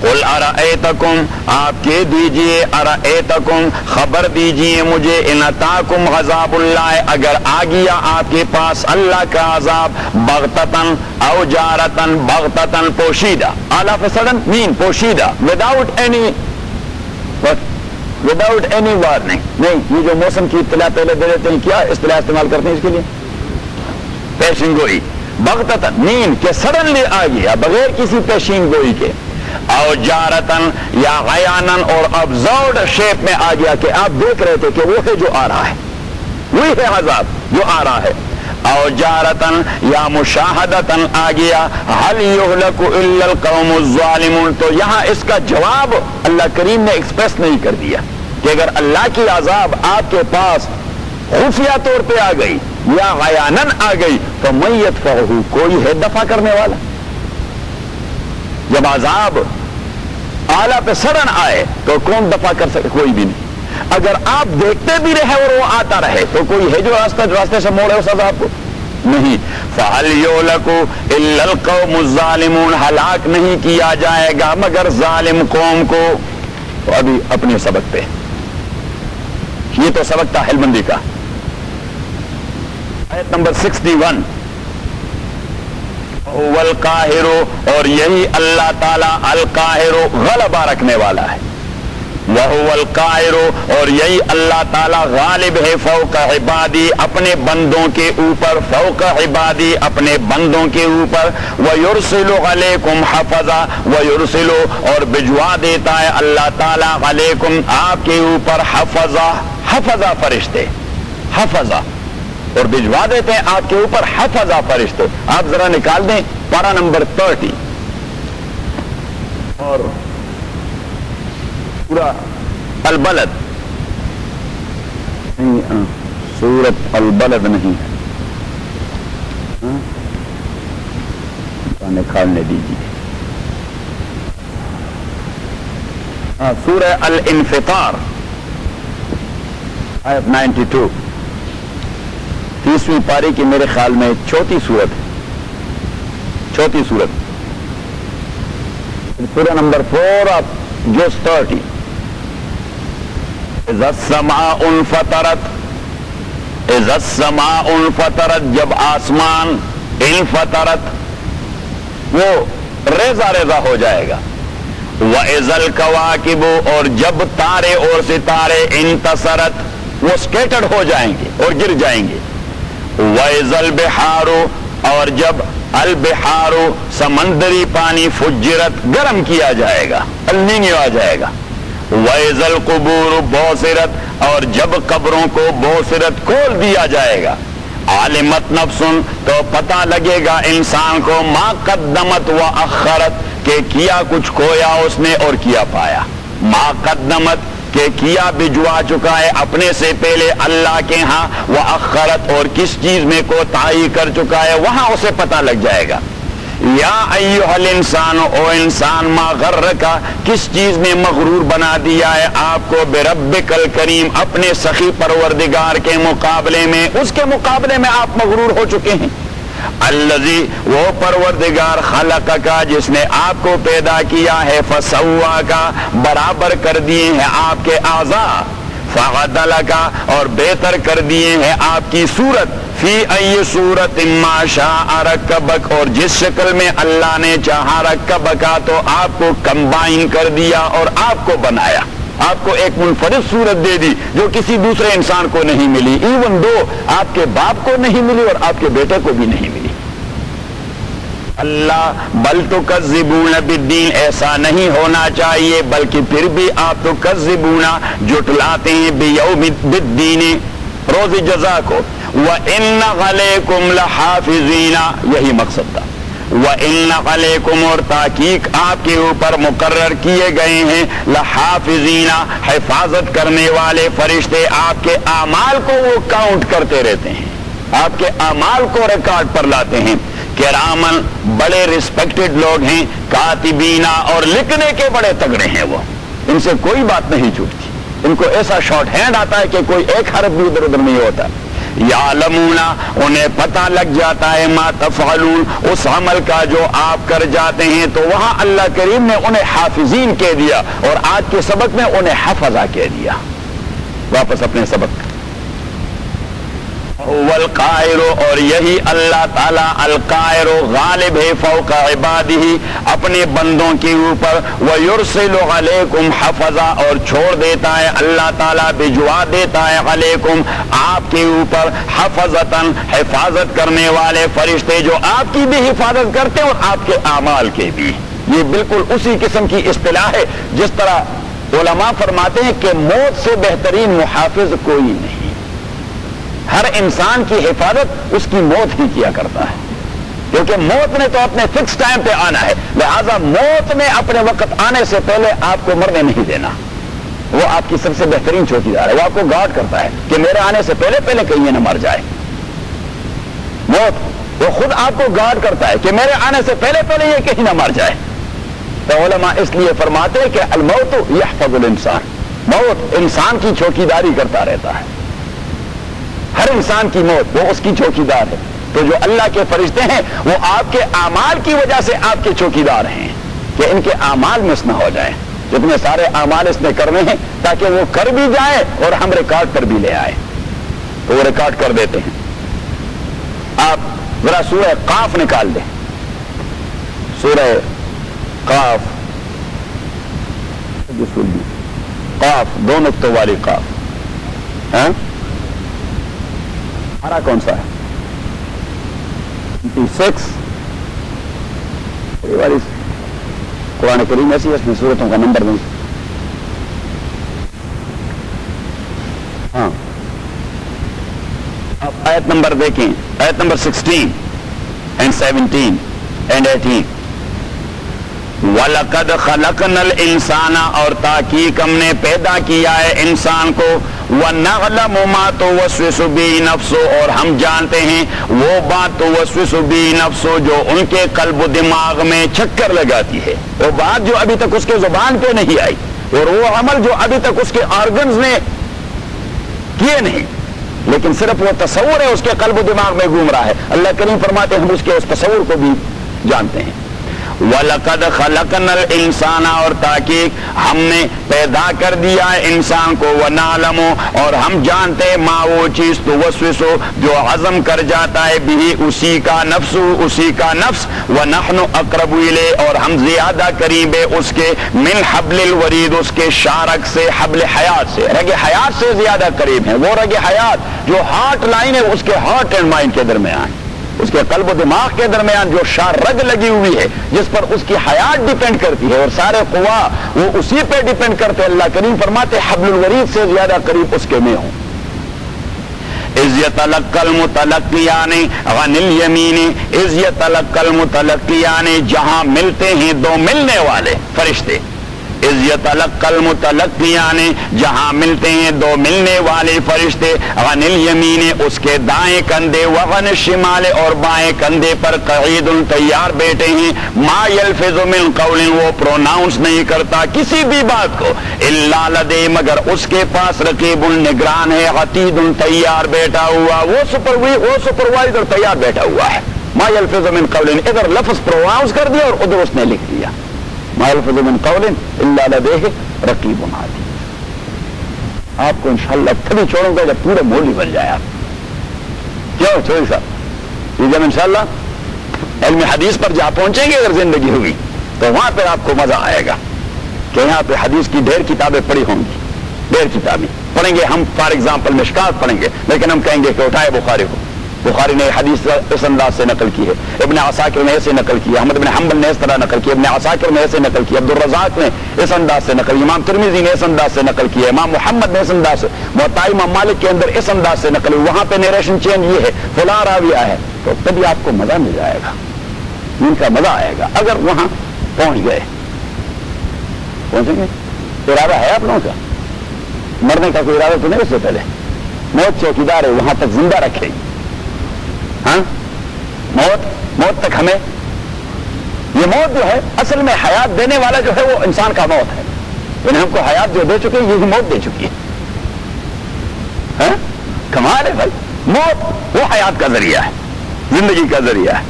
قل ارأیتکم آپ کے دیجئے ارأیتکم خبر دیجئے مجھے ان اتاکم عذاب اللہ اگر آ گیا آپ کے پاس اللہ کا عذاب بغتتن او جارتن بغتتن پوشیدہ all of a sudden mean پوشیدہ without any warning. نہیں یہ جو موسم کی اطلاع پہلے دے دیتے ہیں کیا اصطلاح استعمال کرتے ہیں اس کے لیے پیشین گوئی. بغتتن مین کہ سڈنلی آ گیا بغیر کسی پیشین گوئی کے. او جارتن یا غیانن اور ابزروڈ شیپ میں آ گیا کہ آپ دیکھ رہے تھے کہ وہ ہے جو آ رہا ہے وہی ہے عذاب جو آ رہا ہے. او جارتن یا مشاہدتن آ گیا هل یہلک الا القوم الظالمون. تو یہاں اس کا جواب اللہ کریم نے ایکسپریس نہیں کر دیا کہ اگر اللہ کی عذاب آپ کے پاس خفیہ طور پہ آ گئی یا عیاناً آ گئی تو من یدفعہ، کوئی ہے دفع کرنے والا. جب عذاب اعلیٰ پہ سڑن آئے تو کون دفع کر سکے؟ کوئی بھی نہیں. اگر آپ دیکھتے بھی رہے اور وہ آتا رہے تو کوئی ہے جو راستے سے موڑے اس عذاب کو؟ نہیں. فَهَلْ يُهْلَكُ إِلَّا الْقَوْمُ الظَّالِمُونَ، ہلاک نہیں کیا جائے گا مگر ظالم قوم کو. تو ابھی اپنے سبق پہ، یہ تو سبق تھا ہلمندی کا. آیت نمبر 61، هُوَ الْقَاهِرُ، اور یہی اللہ تعالیٰ القاہر غلبہ رکھنے والا ہے. وَهُوَ الْقَاهِرُ، اور یہی اللہ تعالیٰ غالب ہے فوق عبادی، اپنے بندوں کے اوپر. فوق عبادی، اپنے بندوں کے اوپر. وَيُرْسِلُ عَلَيْكُمْ حَفَظًا، وَيُرْسِلُ، اور بھجوا دیتا ہے اللہ تعالیٰ علیکم، آپ کے اوپر حفظا، حفظا فرشتے، حفظا، اور بھجوا دیتے ہیں آپ کے اوپر حفظا فرشتے. آپ ذرا نکال دیں پارہ نمبر 30 اور پورا البلد، نہیں سورت البلد نہیں ہے، نکالنے دیجیے. سورہ الانفطار آیت 92، 30ویں پاری کی میرے خیال میں چوتھی سورت ہے، چوتھی سورت. سورہ نمبر 4 آف جوز 30. اذا السماء انفطرت، اذا السماء انفطرت، جب آسمان انفطرت وہ ریزہ ریزہ ہو جائے گا. وَإِذَا الْكَوَاكِبُ، اور جب تارے اور ستارے انتصرت وہ سکیٹرڈ ہو جائیں گے اور گر جائیں گے. وَإِذَا الْبِحَارُ، اور جب البحار، سمندری پانی، فجرت، گرم کیا جائے گا، النینیو آ جائے گا. وَإِذَا الْقُبُورُ بُعْثِرَتْ، اور جب قبروں کو بوسرت کھول دیا جائے گا. عالمت نفس، تو پتہ لگے گا انسان کو، ما قدمت و اخرت، کہ کیا کچھ کھویا اس نے اور کیا پایا. ما قدمت، کہ کیا بھجوا چکا ہے اپنے سے پہلے اللہ کے ہاں، وہ اخرت، اور کس چیز میں کوتاہی کر چکا ہے وہاں اسے پتہ لگ جائے گا. یا ایھا الانسان، او انسان، ما غرک، کس چیز نے مغرور بنا دیا ہے آپ کو، بربک الکریم، اپنے سخی پروردگار کے مقابلے میں، اس کے مقابلے میں آپ مغرور ہو چکے ہیں. الذی، وہ پروردگار، خلق کا، جس نے آپ کو پیدا کیا ہے، فسوا کا، برابر کر دیے ہیں آپ کے اعضاء، فعدل کا، اور بہتر کر دیے ہیں آپ کی صورت، فی ای صورت ما شاء رکبک، اور جس شکل میں اللہ نے چاہا رکبکا، تو آپ کو کمبائن کر دیا اور آپ کو بنایا، آپ کو ایک منفرد صورت دے دی جو کسی دوسرے انسان کو نہیں ملی، ایون دو آپ کے باپ کو نہیں ملی اور آپ کے بیٹے کو بھی نہیں ملی. اللہ بل تکذبون بالدین، ایسا نہیں ہونا چاہیے، بلکہ پھر بھی آپ تکذبون، جھٹلاتے ہیں، بیوم بالدین، روز جزا کو. وَإِنَّ عَلَيْكُمْ لَحَافِظِينَ، یہی مقصد تھا. وَإِنَّ عَلَيْكُمْ، اور تحقیق آپ کے اوپر مقرر کیے گئے ہیں، لَحَافِظِينَ، حفاظت کرنے والے فرشتے، آپ کے اعمال کو وہ کاؤنٹ کرتے رہتے ہیں، آپ کے اعمال کو ریکارڈ پر لاتے ہیں. کرامن، بڑے ریسپیکٹڈ لوگ ہیں، کاتبینا، اور لکھنے کے بڑے تگڑے ہیں، وہ ان سے کوئی بات نہیں چھوٹتی، ان کو ایسا شارٹ ہینڈ آتا ہے کہ کوئی ایک حرف بھی ادھر ادھر نہیں ہوتا. یعلمون، انہیں پتہ لگ جاتا ہے، ما تفعلون، اس عمل کا جو آپ کر جاتے ہیں. تو وہاں اللہ کریم نے انہیں حافظین کہہ دیا اور آج کے سبق میں انہیں حفظہ کہہ دیا. واپس اپنے سبق. والقاہر، اور یہی اللہ تعالیٰ القاہر، غالب ہے، فوق عبادہ، اپنے بندوں کے اوپر. ویرسل علیکم حفظا، اور چھوڑ دیتا ہے اللہ تعالیٰ، بھجوا دیتا ہے، علیکم، آپ کے اوپر، حفظتاً، حفاظت کرنے والے فرشتے، جو آپ کی بھی حفاظت کرتے ہیں اور آپ کے اعمال کے بھی. یہ بالکل اسی قسم کی اصطلاح ہے جس طرح علماء فرماتے ہیں کہ موت سے بہترین محافظ کوئی نہیں. ہر انسان کی حفاظت اس کی موت ہی کیا کرتا ہے، کیونکہ موت نے تو اپنے فکس ٹائم پہ آنا ہے، لہذا موت نے اپنے وقت آنے سے پہلے آپ کو مرنے نہیں دینا۔ وہ آپ کی سب سے بہترین چوکیدار ہے، وہ آپ کو گارڈ کرتا ہے کہ میرے آنے سے پہلے پہلے کہیں یہ نہ مر جائے۔ موت وہ خود آپ کو گارڈ کرتا ہے کہ میرے آنے سے پہلے پہلے یہ کہیں نہ مر جائے۔ تو علماء اس لیے فرماتے ہیں کہ الموت یحفظ الانسان، موت انسان کی چوکیداری کرتا رہتا ہے، ہر انسان کی موت وہ اس کی چوکیدار ہے۔ تو جو اللہ کے فرشتے ہیں وہ آپ کے اعمال کی وجہ سے آپ کے چوکیدار ہیں کہ ان کے اعمال مس نہ ہو جائیں، جتنے سارے اعمال اس نے کرنے ہیں تاکہ وہ کر بھی جائے اور ہم ریکارڈ پر بھی لے آئے، تو وہ ریکارڈ کر دیتے ہیں۔ آپ ذرا سورہ قاف نکال دیں، سورہ قاف، قاف دو نقطوں والی قاف، ہاں ہمارا کون سا ہے؟ 26 قرآن کریم ایسی ہے، اس میں سورتوں کا نمبر نہیں۔ ہاں اب آیت نمبر دیکھیں، آیت نمبر 16 and 17 and 18۔ وَلَقَدْ خَلَقْنَا الْإِنسَانَ، اور تحقیق ہم نے پیدا کیا ہے انسان کو، وَنَعْلَمُ مَا تُوَسْوِسُ بِهِ نَفْسُهُ، اور ہم جانتے ہیں وہ بات تُوَسْوِسُ بِهِ نَفْسُهُ جو ان کے قلب و دماغ میں چکر لگاتی ہے، وہ بات جو ابھی تک اس کے زبان پہ نہیں آئی، اور وہ عمل جو ابھی تک اس کے آرگنز نے کیے نہیں، لیکن صرف وہ تصور ہے اس کے قلب و دماغ میں گھوم رہا ہے۔ اللہ کریم فرماتے ہیں ہم اس کے اس تصور کو بھی جانتے ہیں۔ وَلَقَدْ خَلَقْنَا الْإِنسَانَ، اور تحقیق ہم نے پیدا کر دیا ہے انسان کو، وَنَعْلَمُ، اور ہم جانتے ہیں مَا وہ چیز تُوَسْوِسُ جو ہضم کر جاتا ہے بِهِ اسی کا نفس، اسی کا نفس، وَنَحْنُ أَقْرَبُ إِلَيْهِ، اور ہم زیادہ قریب ہے اس کے، مِنْ حَبْلِ الْوَرِيدِ، اس کے شارک سے، حبل حیات سے، رگ حیات سے زیادہ قریب ہیں۔ وہ رگ حیات جو ہارٹ لائن ہے اس کے ہارٹ اینڈ مائنڈ کے درمیان، اس کے قلب و دماغ کے درمیان جو رگ لگی ہوئی ہے جس پر اس کی حیات ڈیپینڈ کرتی ہے، اور سارے قوا وہ اسی پہ ڈیپینڈ کرتے ہیں۔ اللہ کریم فرماتے حبل الورید سے زیادہ قریب اس کے میں ہوں۔ اذ یتلقی المتلقیان عن الیمین، اذ یتلقی المتلقیان، جہاں ملتے ہیں دو ملنے والے فرشتے، اذ یتلقی المتلقیان، جہاں ملتے ہیں دو ملنے والے فرشتے، عن الیمین، اس کے دائیں کندھے، وعن الشمال، اور بائیں کندھے پر، قعید، تیار بیٹھے ہیں، ما یلفظ من قول، وہ پروناؤنس نہیں کرتا کسی بھی بات کو، الا لدیہ، مگر اس کے پاس، رقیب، نگران ہے، عتید، تیار بیٹھا ہوا، وہ سپروائزر تیار بیٹھا ہوا ہے۔ ما یلفظ من قول، ادھر لفظ پروناؤنس کر دیا اور ادھر اس نے لکھ دیا، ما یلفظ من قول الا لدیہ رقیب عتید۔ آپ کو انشاءاللہ تبھی چھوڑوں گا جب پورے مولی بن جائے آپ۔ کیوں چھوڑی صاحب، یہ جب انشاءاللہ علم حدیث پر جا پہنچیں گے اگر زندگی ہوئی تو وہاں پہ آپ کو مزہ آئے گا کہ یہاں پہ حدیث کی ڈھیر کتابیں پڑھی ہوں گی، ڈھیر کتابیں پڑھیں گے ہم، فار ایگزامپل مشکات پڑھیں گے، لیکن ہم کہیں گے کہ اٹھائے بخاری کو، بخاری نے حدیث اس انداز سے نقل کی ہے، ابن عساکر نے ایسے نقل کی ہے، احمد بن حنبل نے اس طرح نقل کی، ابن عساکر نے ایسے نقل کی، عبدالرزاق نے اس انداز سے نقل کی، امام ترمذی نے اس انداز سے نقل کی ہے، امام محمد نے اس انداز سے، موطا امام مالک کے اندر اس انداز سے نقل، وہاں پہ نیریشن چینج یہ ہے، فلاں راویہ ہے، تو تبھی آپ کو مزہ مل جائے گا، ان کا مزہ آئے گا اگر وہاں پہنچ گئے۔ پہنچیں گے؟ ارادہ ہے آپ لوگوں کا؟ مرنے کا کوئی ارادہ تو نہیں اس سے پہلے؟ موت چوکیدار ہے، وہاں تک زندہ رکھے گی۔ ہاں موت تک ہمیں، یہ موت جو ہے اصل میں حیات دینے والا جو ہے وہ انسان کا موت ہے، انہیں ہم کو حیات جو دے چکے یہ موت دے چکی ہے۔ ہاں کمال ہے بھائی، موت وہ حیات کا ذریعہ ہے، زندگی کا ذریعہ ہے۔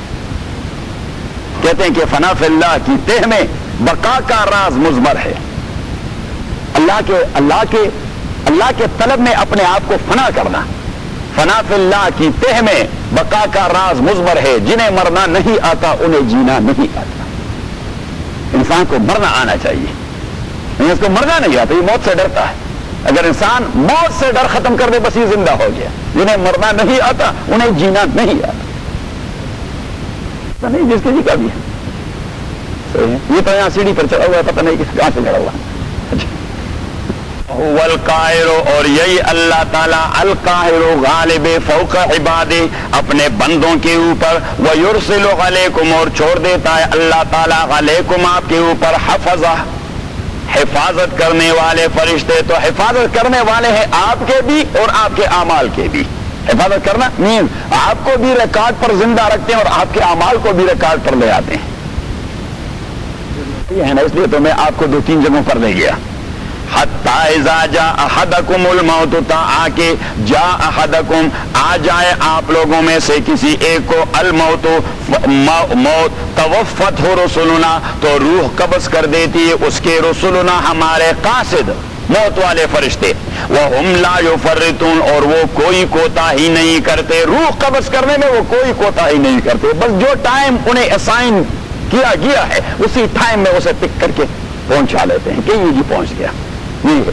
کہتے ہیں کہ فنا فی اللہ کی تہ میں بقا کا راز مضمر ہے، اللہ کے طلب میں اپنے آپ کو فنا کرنا، فنا فی اللہ کی تہ میں بقا کا راز مضمر ہے، جنہیں مرنا نہیں آتا انہیں جینا نہیں آتا۔ انسان کو مرنا آنا چاہیے، اس کو مرنا نہیں آتا، یہ موت سے ڈرتا ہے۔ اگر انسان موت سے ڈر ختم کر دے بس یہ زندہ ہو گیا۔ جنہیں مرنا نہیں آتا انہیں جینا نہیں آتا، نہیں جس کے جی کا بھی ہے صحیح ہے۔ یہ تو یہاں سیڑھی پر چڑھا ہوا ہے، پتہ نہیں کہاں سے چڑھا ہوا۔ والقاہر، اور یہی اللہ تعالیٰ القاہر غالب فوق عبادی اپنے بندوں کے اوپر، ویرسل علیکم اور چھوڑ دیتا ہے اللہ تعالیٰ علیکم آپ کے اوپر حفظہ حفاظت کرنے والے فرشتے. تو حفاظت کرنے والے ہیں آپ کے بھی اور آپ کے اعمال کے بھی. حفاظت کرنا مینز آپ کو بھی ریکارڈ پر زندہ رکھتے ہیں اور آپ کے اعمال کو بھی ریکارڈ پر لے آتے ہیں. یہ ہے نا، اس لیے تو میں آپ کو 2-3 جگہوں پر لے گیا. حتی اذا جاء احدکم الموت، تا آ کے جا احدکم آ جائے آپ لوگوں میں سے کسی ایک کو الموت موت، توفت ہو رسولنا تو روح قبض کر دیتی ہے اس کے رسولنا ہمارے قاصد موت والے فرشتے. وہم لا یفرطون، اور وہ کوئی کوتاہی نہیں کرتے. روح قبض کرنے میں وہ کوئی کوتاہی نہیں کرتے، بس جو ٹائم انہیں اسائن کیا گیا ہے اسی ٹائم میں اسے پک کر کے پہنچا لیتے ہیں کہ یہ جی پہنچ گیا.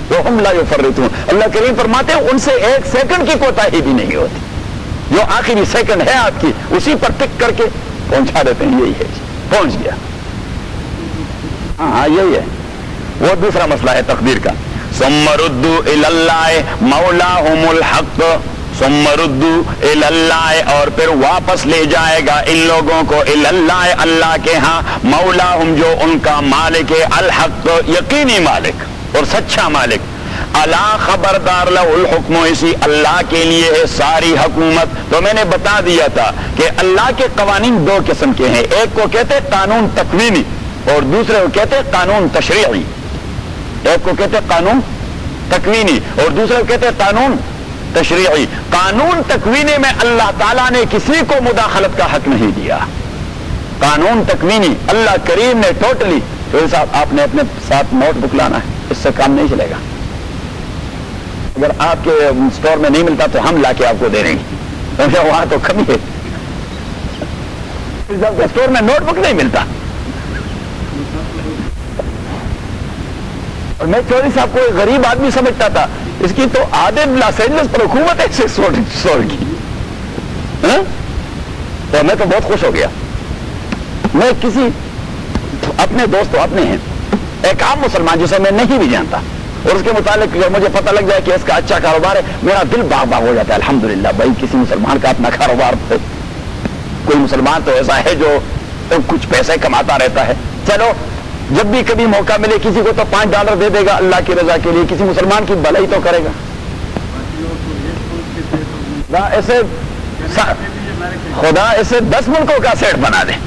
وہم لا یفرطون، اللہ کریم فرماتے ہیں ان سے 1 سیکنڈ کی کوتاہی بھی نہیں ہوتی. جو آخری سیکنڈ ہے آپ کی اسی پر ٹک کر کے پہنچا دیتے ہیں. یہی ہے جی، پہنچ گیا. ہاں یہی ہے. وہ دوسرا مسئلہ ہے تقدیر کا. ثم ردوا الی اللہ مولاہم الحق، ثم ردوا الی اللہ، اور پھر واپس لے جائے گا ان لوگوں کو الی اللہ اللہ کے ہاں، مولاہم جو ان کا مالک ہے، الحق یقینی مالک اور سچا مالک. الا خبردار لہ الحکم، اسی اللہ کے لیے ہے ساری حکومت. تو میں نے بتا دیا تھا کہ اللہ کے قوانین 2 قسم کے ہیں. ایک کو کہتے ہیں قانون تکوینی اور دوسرے کو کہتے ہیں قانون تشریعی. ایک کو کہتے ہیں قانون تکوینی اور دوسرے کو کہتے ہیں قانون تشریعی. قانون تکوینی میں اللہ تعالیٰ نے کسی کو مداخلت کا حق نہیں دیا. قانون تکوینی اللہ کریم نے ٹوٹلی. تو صاحب آپ نے اپنے ساتھ نوٹ بک لانا ہے، اس سے کام نہیں چلے گا. اگر آپ کے اسٹور میں نہیں ملتا تو ہم لا کے آپ کو دے دیں گے، وہاں تو کمی ہے. اسٹور میں نوٹ بک نہیں ملتا. اور میں چودھری صاحب کو ایک غریب آدمی سمجھتا تھا، اس کی تو آدھے لاس اینجلس پر حکومت ہے 600 کی. تو میں تو بہت خوش ہو گیا. میں کسی اپنے دوست اپنے ہیں، ایک عام مسلمان جسے میں نہیں بھی جانتا، اور اس کے متعلق اگر مجھے پتہ لگ جائے کہ اس کا اچھا کاروبار ہے، میرا دل باغ باغ ہو جاتا ہے. الحمدللہ بھائی کسی مسلمان کا اپنا کاروبار ہے. کوئی مسلمان تو ایسا ہے جو کچھ پیسے کماتا رہتا ہے. چلو جب بھی کبھی موقع ملے کسی کو تو $5 دے دے گا اللہ کی رضا کے لیے، کسی مسلمان کی بھلائی تو کرے گا. ایسے خدا اسے 10 ملکوں کا سیٹ بنا دے.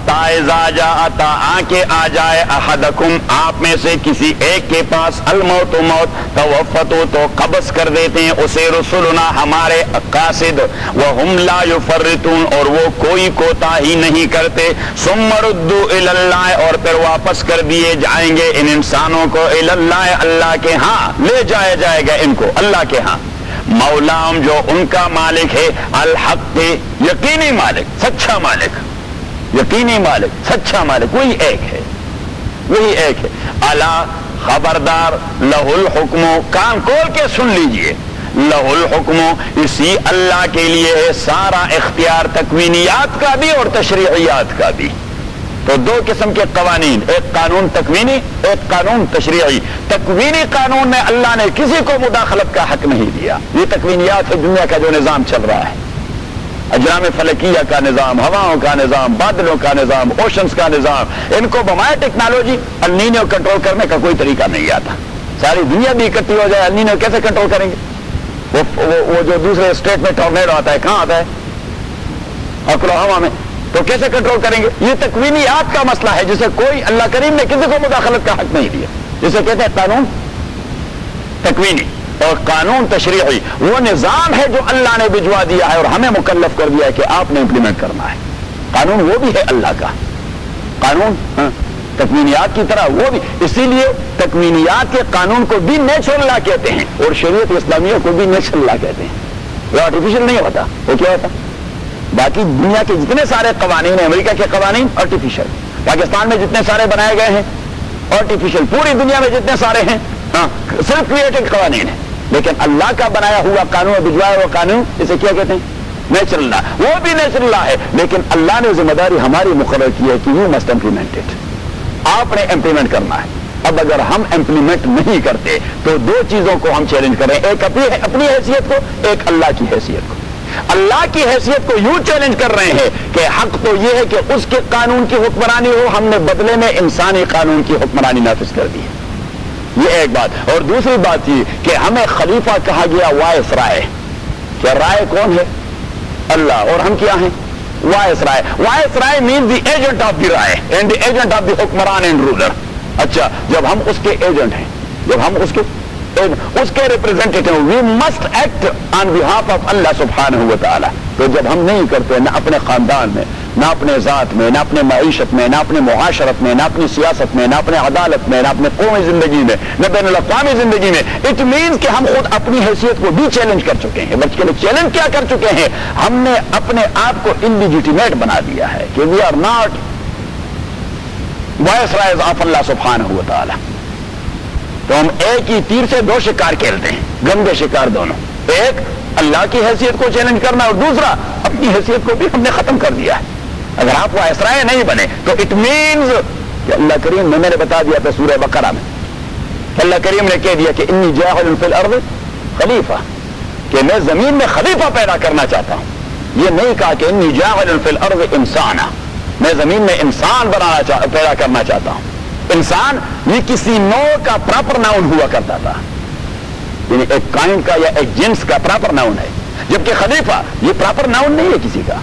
آ جائے احدکم آپ میں سے کسی ایک کے پاس الموت موت، توفتو تو قبض کر دیتے ہیں اسے رسولنا ہمارے قاصد، وہم لا یفرطون اور وہ کوئی کوتاہی نہیں کرتے. ثم ردوا الی اللہ اور پھر واپس کر دیے جائیں گے ان انسانوں کو الی اللہ اللہ کے ہاں، لے جایا جائے گا ان کو اللہ کے ہاں. مولاہم جو ان کا مالک ہے، الحق یقینی مالک سچا مالک، یقینی مالک سچا مالک وہی ایک ہے، وہی ایک ہے. الا خبردار لہ الحکم، کان کھول کے سن لیجئے، لہ الحکم اسی اللہ کے لیے ہے سارا اختیار، تکوینیات کا بھی اور تشریعیات کا بھی. تو 2 قسم کے قوانین، ایک قانون تکوینی ایک قانون تشریعی. تکوینی قانون میں اللہ نے کسی کو مداخلت کا حق نہیں دیا. یہ تکوینیات ہے دنیا کا جو نظام چل رہا ہے، اجرام فلکیہ کا نظام، ہواؤں کا نظام، بادلوں کا نظام، اوشنز کا نظام. ان کو بمائے ٹیکنالوجی النینو کنٹرول کرنے کا کوئی طریقہ نہیں آتا. ساری دنیا بھی اکٹھی ہو جائے النینو کیسے کنٹرول کریں گے؟ وہ جو دوسرے اسٹیٹ میں ٹورنیڈو آتا ہے کہاں آتا ہے؟ اوکلاہوما میں. تو کیسے کنٹرول کریں گے؟ یہ تکوینیات کا مسئلہ ہے جسے کوئی اللہ کریم نے کسی کو مداخلت کا حق نہیں دیا، جسے کہتے ہیں قانون تکوینی اور قانون تشریعی. وہ نظام ہے جو اللہ نے بھجوا دیا ہے اور ہمیں مکلف کر دیا ہے کہ آپ نے امپلیمنٹ کرنا ہے. قانون وہ بھی ہے اللہ کا قانون، تکوینیات کی طرح وہ بھی. اسی لیے تکوینیات کے قانون کو بھی نیچرل لا کہتے ہیں اور شریعت اسلامیہ کو بھی نیچرل لا کہتے ہیں. وہ آرٹیفیشل نہیں ہوتا. وہ کیا ہوتا؟ باقی دنیا کے جتنے سارے قوانین ہیں، امریکہ کے قوانین آرٹیفیشل، پاکستان میں جتنے سارے بنائے گئے ہیں آرٹیفیشل، پوری دنیا میں جتنے سارے ہیں صرف کریٹڈ قوانین ہیں. لیکن اللہ کا بنایا ہوا قانون بھجوایا ہوا قانون اسے کیا کہتے ہیں؟ نیچرل لا. وہ بھی نیچرل لا ہے لیکن اللہ نے ذمہ داری ہماری مقرر کی ہے کہ یو مسٹ امپلیمنٹ اٹ. آپ نے امپلیمنٹ کرنا ہے. اب اگر ہم امپلیمنٹ نہیں کرتے تو دو چیزوں کو ہم چیلنج کر رہے ہیں، ایک اپنی حیثیت کو، ایک اللہ کی حیثیت کو۔ اللہ کی حیثیت کو یوں چیلنج کر رہے ہیں کہ حق تو یہ ہے کہ اس کے قانون کی حکمرانی ہو، ہم نے بدلے میں انسانی قانون کی حکمرانی نافذ کر دی ہے، یہ ایک بات۔ اور دوسری بات یہ کہ ہمیں خلیفہ کہا گیا وائس رائے، کیا رائے کون ہے؟ اللہ، اور ہم کیا ہیں؟ Viceroy. Viceroy means the agent of the roy and the agent of the حکمران اینڈ رولر۔ اچھا، جب ہم اس کے ایجنٹ ہیں، جب ہم اس کے representative, we must act on behalf of اللہ سبحانہ و تعالی۔ تو جب ہم نہیں کرتے، نہ اپنے خاندان میں، نہ اپنے ذات میں، نہ اپنے معیشت میں، نہ اپنے معاشرت میں، نہ اپنی سیاست میں، نہ اپنے عدالت میں، نہ اپنے قومی زندگی میں، نہ بین الاقوامی زندگی میں، اٹ مینس کہ ہم خود اپنی حیثیت کو بھی چیلنج کر چکے ہیں۔ بلکہ چیلنج کیا کر چکے ہیں؟ ہم نے اپنے آپ کو انلیجیٹیمیٹ بنا دیا ہے کہ we are not viceroys of اللہ سبحانہ و تعالی۔ تو ہم ایک ہی تیر سے دو شکار کھیلتے ہیں، گندے شکار دونوں، ایک اللہ کی حیثیت کو چیلنج کرنا اور دوسرا اپنی حیثیت کو بھی ہم نے ختم کر دیا ہے۔ اگر آپ وائس رائے نہیں بنے تو اٹ مینز کہ اللہ کریم نے، میں نے بتا دیا تھا سورہ بقرہ میں، اللہ کریم نے کہہ دیا کہ انی جاعل فی الارض خلیفہ، کہ میں زمین میں خلیفہ پیدا کرنا چاہتا ہوں۔ یہ نہیں کہا کہ انی جاعل فی الارض انسانا، میں زمین میں انسان پیدا کرنا چاہتا ہوں۔ انسان یہ کسی نوع کا پراپر ناؤن ہوا کرتا تھا، یعنی ایک کائنڈ کا یا ایک جنس کا پراپر ناؤن ہے، جبکہ خلیفہ یہ پراپر ناؤن نہیں ہے کسی کا،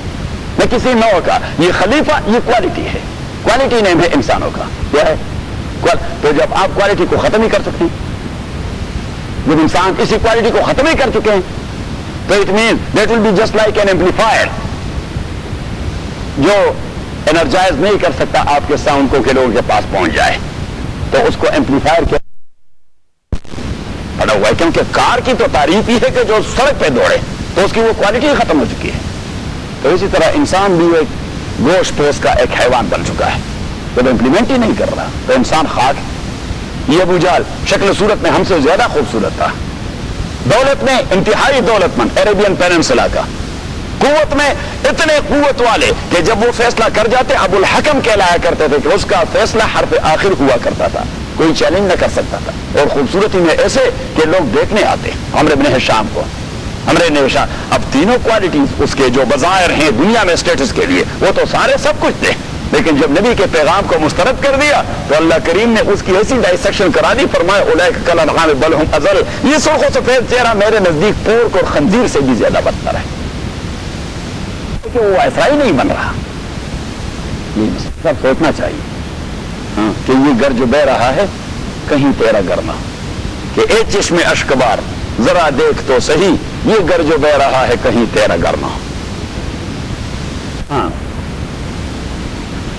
نہ کسی نوع کا۔ یہ خلیفہ یہ کوالٹی ہے، کوالٹی نیم ہے انسانوں کا، کیا ہے؟ تو جب آپ کوالٹی کو ختم ہی کر سکتے ہیں، جب انسان کسی کوالٹی کو ختم ہی کر چکے ہیں، تو it means that will be just like an amplifier جو انرجائز نہیں کر سکتا آپ کے ساؤنڈ کو کہ لوگوں کے پاس پہنچ جائے، تو اس کو ایمپلیفائر کیا پڑا ہوا ہے، کیونکہ کار کی تو تعریف ہی ہے کہ جو سڑک پہ دوڑے، تو اس کی وہ کوالٹی ہی ختم ہو چکی ہے۔ تو اسی طرح انسان بھی ایک گوشت پوش کا ایک حیوان بن چکا ہے، جب امپلیمنٹ ہی نہیں کر رہا تو انسان خاک۔ یہ ابو جہل شکل صورت میں ہم سے زیادہ خوبصورت تھا، دولت میں انتہائی دولت مند، عربین پیننسلا کا، قوت میں اتنے قوت والے کہ جب وہ فیصلہ کر جاتے ابو الحکم کہلایا کرتے تھے، کہ اس کا فیصلہ حرف آخر ہوا کرتا تھا، کوئی چیلنج نہ کر سکتا تھا، اور خوبصورتی میں ایسے کہ لوگ دیکھنے آتے عمرو بن ہشام کو، عمرو بن ہشام۔ اب تینوں کوالٹیز اس کے جو بظاہر ہیں دنیا میں اسٹیٹس کے لیے، وہ تو سارے سب کچھ تھے، لیکن جب نبی کے پیغام کو مسترد کر دیا تو اللہ کریم نے اس کی ایسی ڈائسیکشن کرا دی، فرمایا اولئک کالانعام بل ہم اضل، یہ سرخ و سفید چہرہ میرے نزدیک پورک اور خنزیر سے بھی زیادہ بدتر ہے، کہ وہ ایسا ہی نہیں بن رہا۔ یہ سب سوچنا چاہیے کہ یہ گر جو بہ رہا ہے کہیں تیرا گر نہ، کہ اے چشم اشکبار ذرا دیکھ تو صحیح، یہ گر جو بہ رہا ہے کہیں تیرا گر نہ۔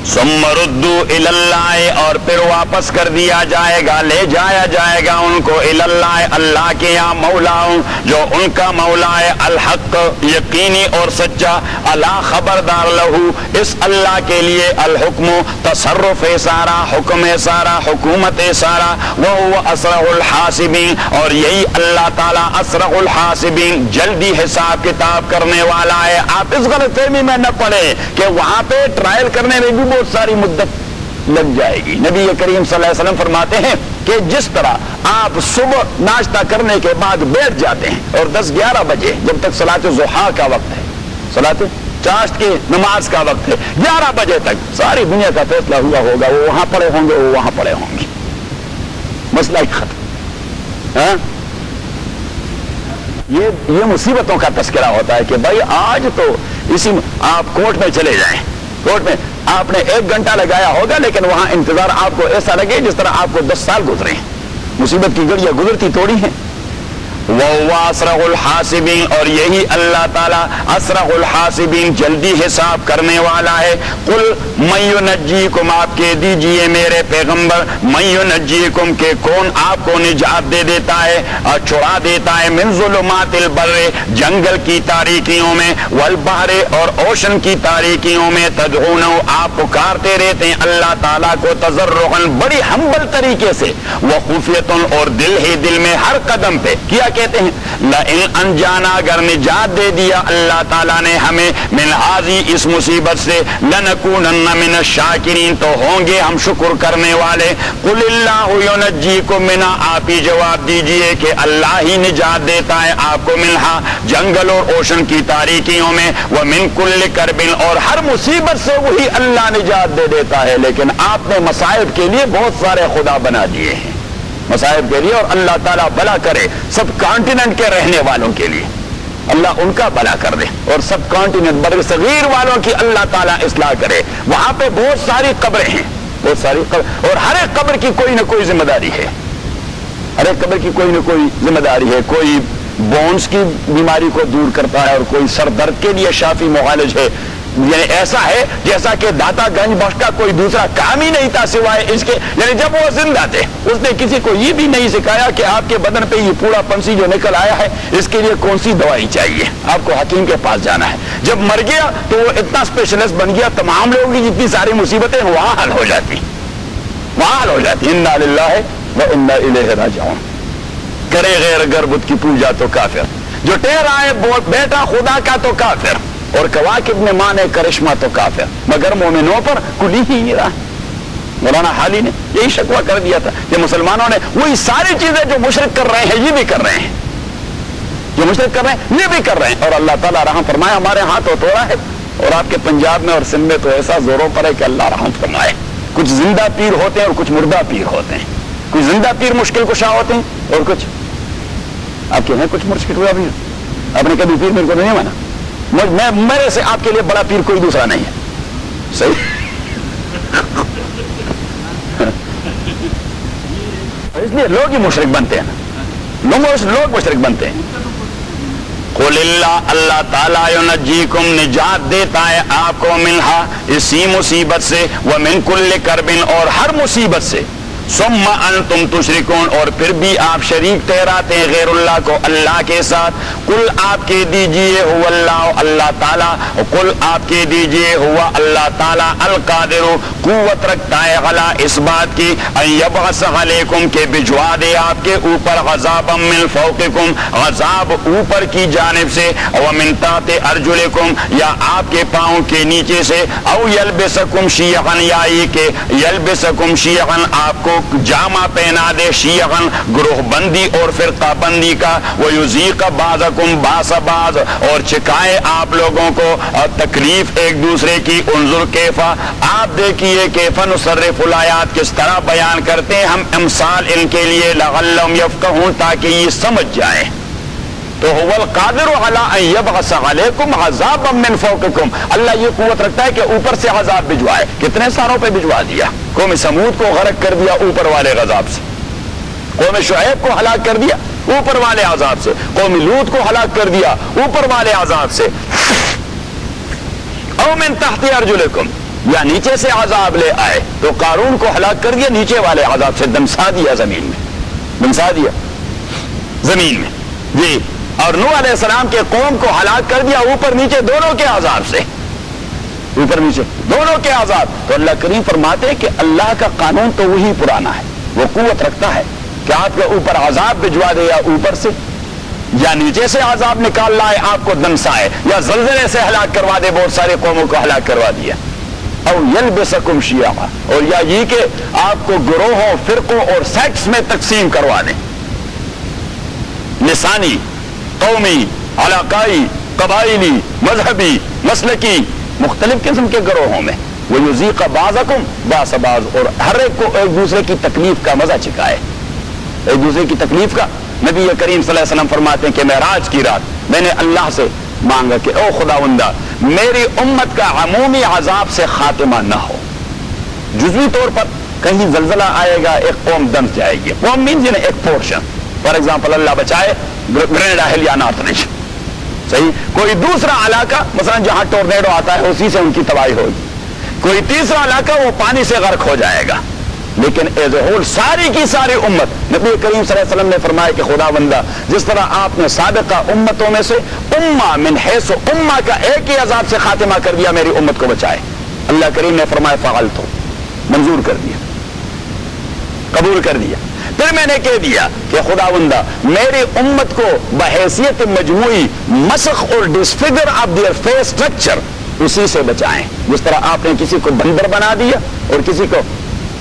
ثم ردوا الی اللہ، اور پھر واپس کر دیا جائے گا، لے جایا جائے گا ان کو الی اللہ، اللہ کے یہاں، مولا جو ان کا مولا ہے، الحق یقینی اور سچا، اللہ خبردار لہو اس اللہ کے لیے، الحکم تصرف سارا، حکم سارا، حکومت سارا، وہ اسرع الحاسبین، اور یہی اللہ تعالیٰ اسرع الحاسبین، جلدی حساب کتاب کرنے والا ہے۔ آپ اس غلط فہمی میں نہ پڑے کہ وہاں پہ ٹرائل کرنے میں بھی بہت ساری مدت لگ جائے گی۔ نبی کریم صلی اللہ علیہ وسلم فرماتے ہیں کہ جس طرح آپ صبح ناشتہ کرنے کے بعد بیٹھ جاتے ہیں اور 10-11 بجے جب تک صلاۃ ضحیٰ کا وقت ہے، صلاۃ چاشت کی نماز کا وقت ہے، 11 بجے تک ساری دنیا کا فیصلہ ہوا ہوگا، وہ وہاں پڑے ہوں گے، وہ وہاں پڑے ہوں گے، مسئلہ ہی ختم۔ یہ مصیبتوں کا تذکرہ ہوتا ہے کہ بھائی آج تو اسی آپ کورٹ میں چلے جائیں، کورٹ میں آپ نے 1 گھنٹہ لگایا ہوگا، لیکن وہاں انتظار آپ کو ایسا لگے جس طرح آپ کو 10 سال گزرے ہیں، مصیبت کی گھڑیاں گزرتی توڑی ہیں۔ وَهُوَ أَسْرَعُ الْحَاسِبِينَ، اور یہی اللہ تعالیٰ اسرع الحاسبین، جلدی حساب کرنے والا ہے۔ قُلْ مَن يُنَجِّيكُمْ، آپ کہہ دیجئے میرے پیغمبر، مَن يُنَجِّيكُمْ، کہ کون آپ کو نجات دے دیتا ہے اور چھڑا دیتا ہے، مِن ظُلُمَاتِ الْبَرِّ، جنگل کی تاریکیوں میں، وَالْبَحْرِ، اور اوشن کی تاریکیوں میں، تدعونہ، آپ پکارتے رہتے ہیں اللہ تعالیٰ کو، تضرعاً، بڑی ہمبل طریقے سے، وخفیۃ، اور دل ہی دل میں، ہر قدم پہ کیا کہتے ہیں لئن انجانا اگر نجات دے دیا اللہ تعالیٰ نے ہمیں من ہذی اس مصیبت سے لنکونن من الشاکرین تو ہوں گے ہم شکر کرنے والے قل اللہ ینجیکم منہا آپ ہی جواب دیجئے کہ اللہ ہی نجات دیتا ہے آپ کو منہا جنگل اور اوشن کی تاریکیوں میں ومن کل کرب اور ہر مصیبت سے وہی اللہ نجات دے دیتا ہے لیکن آپ نے مصائب کے لیے بہت سارے خدا بنا دیے ہیں مصائب کے لیے اور اللہ تعالیٰ بھلا کرے سب کانٹیننٹ کے رہنے والوں کے لیے اللہ ان کا بھلا کر دے اور سب کانٹیننٹ بر صغیر والوں کی اللہ تعالیٰ اصلاح کرے وہاں پہ بہت ساری قبریں ہیں بہت ساری قبر اور ہر ایک قبر کی کوئی نہ کوئی ذمہ داری ہے ہر ایک قبر کی کوئی نہ کوئی ذمہ داری ہے کوئی بونز کی بیماری کو دور کرتا ہے اور کوئی سر درد کے لیے شافی معالج ہے یعنی ایسا ہے جیسا کہ داتا گنج بخش کا کوئی دوسرا کام ہی نہیں تھا سوائے اس کے یعنی جب وہ زندہ تھے اس نے کسی کو یہ بھی نہیں سکھایا کہ آپ کے بدن پہ یہ پورا پنسی جو نکل آیا ہے اس کے لیے کون سی دوائی چاہیے آپ کو حکیم کے پاس جانا ہے جب مر گیا تو وہ اتنا اسپیشلسٹ بن گیا تمام لوگوں کی جتنی ساری مصیبتیں وہاں حل ہو جاتی انا للہ و انا الیہ راجعون کرے غیر گر بت کی پوجا تو کافر جو ٹھہرا ہے بیٹا خدا کا تو کافر اور کواکب نے مانے کرشمہ تو کافر مگر مومنوں پر کلی ہی نہیں رہا مولانا حالی نے یہی شکوہ کر دیا تھا کہ مسلمانوں نے وہی ساری چیزیں جو مشرک کر رہے ہیں یہ بھی کر رہے ہیں جو مشرک کر رہے ہیں یہ بھی کر رہے ہیں اور اللہ تعالیٰ رحم فرمائے ہمارے ہاں تو تھوڑا ہے اور آپ کے پنجاب میں اور سندھ میں تو ایسا زوروں پر ہے کہ اللہ رحم فرمائے کچھ زندہ پیر ہوتے ہیں اور کچھ مردہ پیر ہوتے ہیں کچھ زندہ پیر مشکل کشا ہوتے ہیں اور کچھ آپ کے ہیں کچھ مشکل کشا پیر آپ نے کبھی پیر میرے کو نہیں مانا میرے سے آپ کے لیے بڑا پیر کوئی دوسرا نہیں ہے صحیح اس لیے لوگ ہی مشرک بنتے ہیں لوگ مشرک بنتے ہیں قل اللہ تعالیٰ ینجیکم نجات دیتا ہے آپ کو منہا اسی مصیبت سے ومن کل کرب اور ہر مصیبت سے ثم انتم تشرکون اور پھر بھی آپ شریک ٹھہراتے ہیں غیر اللہ کو اللہ کے ساتھ قل آپ کے دیجئے ہوا اللہ اللہ تعالیٰ قل آپ کے دیجئے ہوا اللہ تعالیٰ القادر قوت رکھتا ہے علی اس بات کی ان یبعث علیکم کہ بھجوا دے آپ کے اوپر عذابا من فوقکم عذاب اوپر کی جانب سے ومن تحت ارجلکم یا آپ کے پاؤں کے نیچے سے او یلبسکم شیعا یا یہ کہ یلبسکم شیعا آپ کو جامع پہنا دے شیعاً گروہ بندی اور فرقہ بندی کا ویذیق بعضکم باس بعض اور چکائے آپ لوگوں کو اور تکلیف ایک دوسرے کی انظر کیفا آپ دیکھیے کیفا نصرف الآیات کس طرح بیان کرتے ہیں ہم امثال ان کے لیے لعلہم یفقہون تاکہ یہ سمجھ جائے تو هو القادر علی ان یبعث علیکم عذابا من فوقکم اللہ یہ قوت رکھتا ہے کہ اوپر سے عذاب بھجوائے کتنے ساروں پہ بھجوا دیا قوم سمود کو غرق کر دیا اوپر والے عذاب سے قوم شعیب کو ہلاک کر دیا اوپر والے عذاب سے قوم لوط کو ہلاک کر دیا اوپر والے عذاب سے او من تحت ارجلکم یا نیچے سے عذاب لے آئے تو قارون کو ہلاک کر دیا نیچے والے عذاب سے دمسا دیا زمین میں دمسا دیا زمین میں جی اور نوح علیہ السلام کے قوم کو ہلاک کر دیا اوپر نیچے دونوں کے عذاب سے اوپر نیچے دونوں کے عذاب تو اللہ کریم فرماتے ہیں کہ اللہ کا قانون تو وہی پرانا ہے وہ قوت رکھتا ہے کہ آپ کے اوپر عذاب بھجوا دے یا اوپر سے یا نیچے سے عذاب نکال لائے آپ کو دمسائے یا زلزلے سے ہلاک کروا دے بہت سارے قوموں کو ہلاک کروا دیا او یلبسکم شیعا اور یا یہ کہ آپ کو گروہوں فرقوں اور سیکٹس میں تقسیم کروا دیں لسانی قومی علاقائی قبائلی مذہبی مسلکی مختلف قسم کے گروہوں میں وَيُذِيقَ بَعْضَكُمْ بَعْضَ بَعْض اور ہر ایک کو ایک دوسرے کی تکلیف کا مزہ چکھائے ایک دوسرے کی تکلیف کا نبی کریم صلی اللہ علیہ وسلم فرماتے ہیں کہ معراج کی رات میں نے اللہ سے مانگا کہ او خداوندہ میری امت کا عمومی عذاب سے خاتمہ نہ ہو جزوی طور پر کہیں زلزلہ آئے گا ایک قوم دم جائے گی قوم مینز یعنی ایک پورشن فار ایگزامپل اللہ بچائے گرینیڈا ہل یا نارتھ ریجن صحیح کوئی دوسرا علاقہ مثلا جہاں ٹورنیڈو آتا ہے اسی سے ان کی تباہی ہوگی کوئی تیسرا علاقہ وہ پانی سے غرق ہو جائے گا لیکن ایز اے ہول ساری کی ساری امت نبی کریم صلی اللہ علیہ وسلم نے فرمایا کہ خدا بندہ جس طرح آپ نے سابقہ امتوں میں سے امہ من حیث امہ کا ایک ہی عذاب سے خاتمہ کر دیا میری امت کو بچائے اللہ کریم نے فرمایا فعلت منظور کر دیا قبول کر دیا پھر میں نے کہہ دیا کہ خداوندہ میری امت کو بحیثیت مجموعی مسخ اور ڈسفگر آف دیئر فیس اسٹرکچر اسی سے بچائیں، جس طرح آپ نے کسی کو بندر بنا دیا اور کسی کو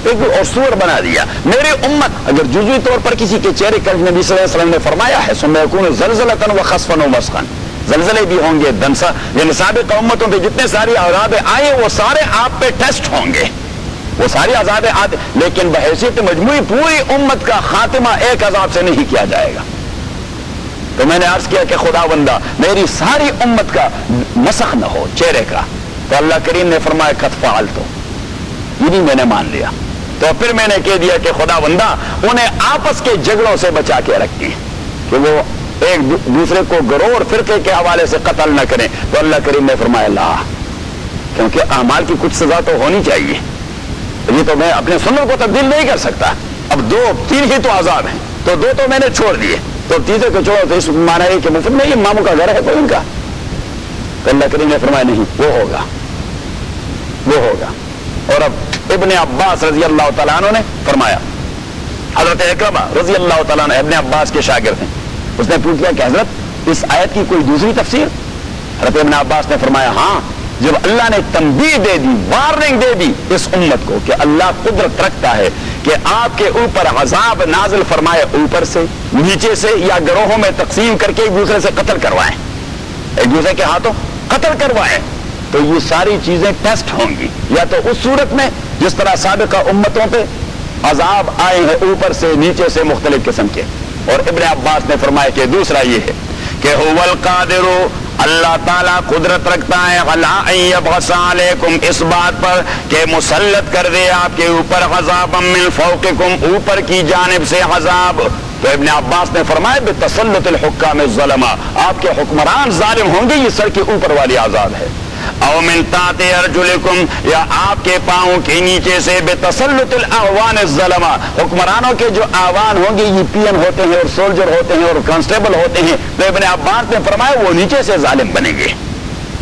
اور سور بنا دیا۔ میری امت اگر جزوی طور پر کسی کے چہرے کا نبی صلی اللہ علیہ وسلم نے فرمایا ہے ثم یکون زلزلۃ وخسفا ومسخا، زلزلے بھی ہوں گے، دنسا، یعنی سابقہ امتوں پہ جتنے ساری عذاب آئے وہ سارے آپ پہ ٹیسٹ ہوں گے، وہ ساری عذاب آتے، لیکن بحیثیت مجموعی پوری امت کا خاتمہ ایک عذاب سے نہیں کیا جائے گا۔ تو میں نے عرض کیا کہ خداوندہ میری ساری امت کا مسخ نہ ہو چہرے کا، تو اللہ کریم نے فرمایا قد فعلت، یہ بھی میں نے مان لیا۔ تو پھر میں نے کہہ دیا کہ خداوندہ انہیں آپس کے جھگڑوں سے بچا کے رکھتی کہ وہ ایک دوسرے کو گروہ اور فرقے کے حوالے سے قتل نہ کریں۔ تو اللہ کریم نے فرمایا لا، کیونکہ اعمال کی کچھ سزا تو ہونی چاہیے، یہ تو میں اپنے سنت کو تبدیل نہیں کر سکتا۔ اب 2-3 ہی تو عذاب ہیں، تو 2 تو میں نے چھوڑ دیے، تو تیسرے کو چھوڑو تو اس مانا ہے کہ مفت میں یہ ماموں کا گھر ہے کوئی ان کا۔ تو اللہ کریم نے فرمایا نہیں، وہ ہوگا، وہ ہوگا۔ اور اب ابن عباس رضی اللہ تعالیٰ عنہ نے فرمایا، حضرت اکرمہ رضی اللہ تعالیٰ عنہ ابن عباس کے شاگرد ہیں، اس نے پوچھ کیا کہ حضرت اس آیت کی کوئی دوسری تفسیر؟ حضرت ابن عباس نے فرمایا ہاں، جب اللہ نے تنبیہ دے دی، وارننگ دے دی اس امت کو کہ اللہ قدرت رکھتا ہے کہ آپ کے اوپر عذاب نازل فرمائے اوپر سے، نیچے سے، یا گروہوں میں تقسیم کر کے ایک دوسرے سے قتل کروائیں، ایک دوسرے کے ہاتھوں قتل کروائیں، تو یہ ساری چیزیں ٹیسٹ ہوں گی، یا تو اس صورت میں جس طرح سابقہ امتوں پہ عذاب آئے ہیں اوپر سے نیچے سے مختلف قسم کے۔ اور ابن عباس نے فرمایا کہ دوسرا یہ ہے کہ هو القادر، اللہ تعالیٰ قدرت رکھتا ہے علی ان یبعث علیکم، اس بات پر کہ مسلط کر دے آپ کے اوپر عذابا من فوقکم، اوپر کی جانب سے عذاب۔ تو ابن عباس نے فرمایا بتسلط الحکام الظلماء، آپ کے حکمران ظالم ہوں گے، یہ سر کے اوپر والی عذاب ہے۔ او من تحت ارجلکم، یا آپ کے پاؤں کے نیچے سے بتسلط الاعوان الظلماء، حکمرانوں کے جو اعوان ہوں گے، یہ پی این ہوتے ہیں اور سولجر ہوتے ہیں اور کانسٹیبل ہوتے ہیں، تو ابن عباس نے فرمایا وہ نیچے سے ظالم بنیں گے،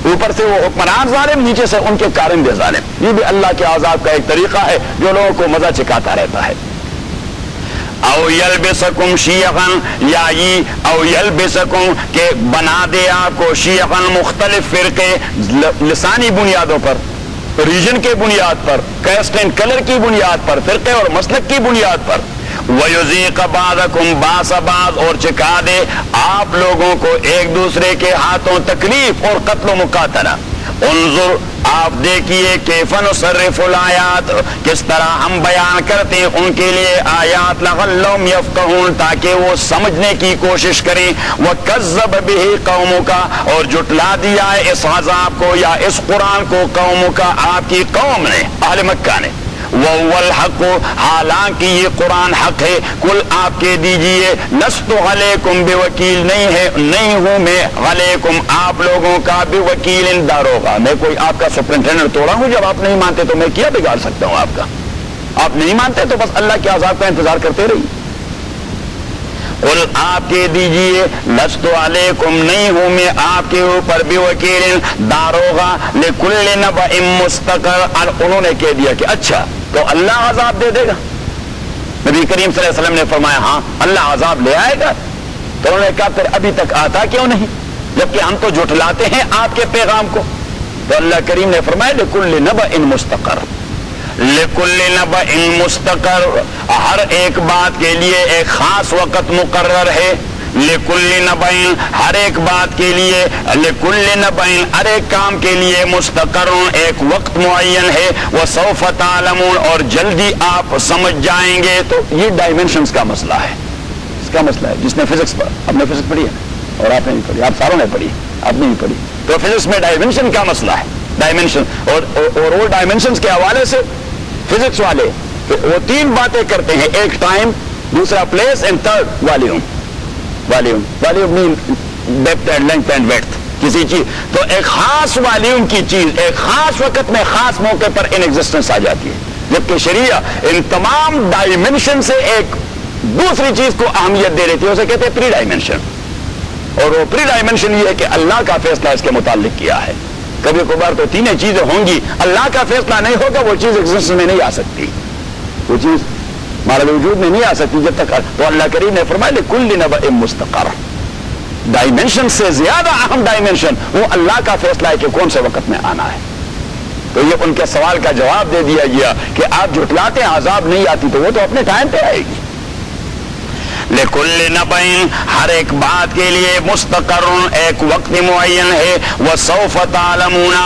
اوپر سے وہ حکمران ظالم، نیچے سے ان کے کارندے ظالم۔ یہ بھی اللہ کے عذاب کا ایک طریقہ ہے جو لوگوں کو مزہ چکھاتا رہتا ہے۔ او یلبسکم شیعا، یا یہ او یلبسکم کہ بنا دے آپ کو شیعا مختلف فرقے، لسانی بنیادوں پر، ریجن کے بنیاد پر، کیسٹ اینڈ کلر کی بنیاد پر، فرقے اور مسلک کی بنیاد پر، وَيُذِيقَ بَعْضَكُمْ بَأْسَ بَعْضٍ، اور چکھا دے آپ لوگوں کو ایک دوسرے کے ہاتھوں تکلیف اور قتل و مقاتلہ۔ انظر، آپ دیکھیے کیف نصرف الآیات، کس طرح ہم بیان کرتے ہیں ان کے لیے آیات، لعلہم یفقہون، تاکہ وہ سمجھنے کی کوشش کریں۔ وَكَذَّبَ بِهِ قَوْمُكَ، اور جھٹلا دیا ہے اس عذاب کو یا اس قرآن کو قومک، آپ کی قوم نے، اہل مکہ نے۔ وَهُوَ الْحَقُّ، حالانکہ یہ قرآن حق ہے۔ کل آپ کے دیجئے لست علیکم بوکیل، نہیں ہوں میں علیکم آپ لوگوں کا بوکیل، داروغہ، میں کوئی آپ کا سپرنٹینڈنٹ توڑا ہوں؟ جب آپ نہیں مانتے تو میں کیا بگاڑ سکتا ہوں آپ کا؟ آپ نہیں مانتے تو بس اللہ کے عذاب کا انتظار کرتے رہیے۔ قل، آپ کے دیجئے لست علیکم، نہیں ہوں میں آپ کے اوپر بوکیل، داروغہ، لکل نبأ مستقر، انہوں نے کہہ دیا کہ اچھا تو اللہ عذاب دے دے گا؟ نبی کریم صلی اللہ علیہ وسلم نے فرمایا ہاں اللہ عذاب لے آئے گا۔ تو انہوں نے کہا پھر ابھی تک آتا کیوں نہیں، جبکہ ہم تو جھٹلاتے ہیں آپ کے پیغام کو؟ تو اللہ کریم نے فرمایا لکل نبأ مستقر، لکل نبأ مستقر، ہر ایک بات کے لیے ایک خاص وقت مقرر ہے۔ لکل نبأ، ہر ایک بات کے لیے، لکل نبأ، ہر ایک کام کے لیے، مستقر، ایک وقت معین ہے۔ وسوف تعلمون، اور جلدی آپ سمجھ جائیں گے۔ تو یہ ڈائمینشنز کا مسئلہ ہے، اس کا مسئلہ ہے۔ جس نے فزکس پر، آپ نے فزکس پڑھی ہے اور آپ نے نہیں پڑھی، آپ ساروں نے پڑھی، آپ نے نہیں پڑھی، تو فزکس میں ڈائمینشن کا مسئلہ ہے، ڈائمینشن، اور وہ ڈائمینشنز کے حوالے سے فزکس والے وہ 3 باتیں کرتے ہیں، ایک ٹائم، دوسرا place, and third volume. Volume مین depth and length and width, کسی چیز تو ایک خاص والیوم کی چیز ایک خاص وقت میں خاص موقع پر ان ایگزسٹنس آ جاتی ہے، جبکہ شریعہ ان تمام ڈائمینشن سے ایک دوسری چیز کو اہمیت دے رہی تھی، اسے کہتے ہیں پری ڈائمینشن۔ اور وہ پری ڈائمینشن یہ ہے کہ اللہ کا فیصلہ اس کے متعلق کیا ہے۔ کبھی کبھار تو 3 چیزیں ہوں گی، اللہ کا فیصلہ نہیں ہوگا وہ چیز ایگزسٹنس میں نہیں آ سکتی، وہ چیز مالا وجود میں نہیں آ سکتی جب تک. تو اللہ کریم نے فرمایا لکل نبأ مستقر، ڈائمینشن سے زیادہ اہم ڈائمینشن وہ اللہ کا فیصلہ ہے کہ کون سے وقت میں آنا ہے. تو یہ ان کے سوال کا جواب دے دیا گیا کہ آپ جھٹلاتے ہیں عذاب نہیں آتی، تو وہ تو اپنے ٹائم پہ آئے گی. لکل نبأ، ہر ایک بات کے لیے، مستقر، ایک وقت معین ہے. وسوف تعلمون،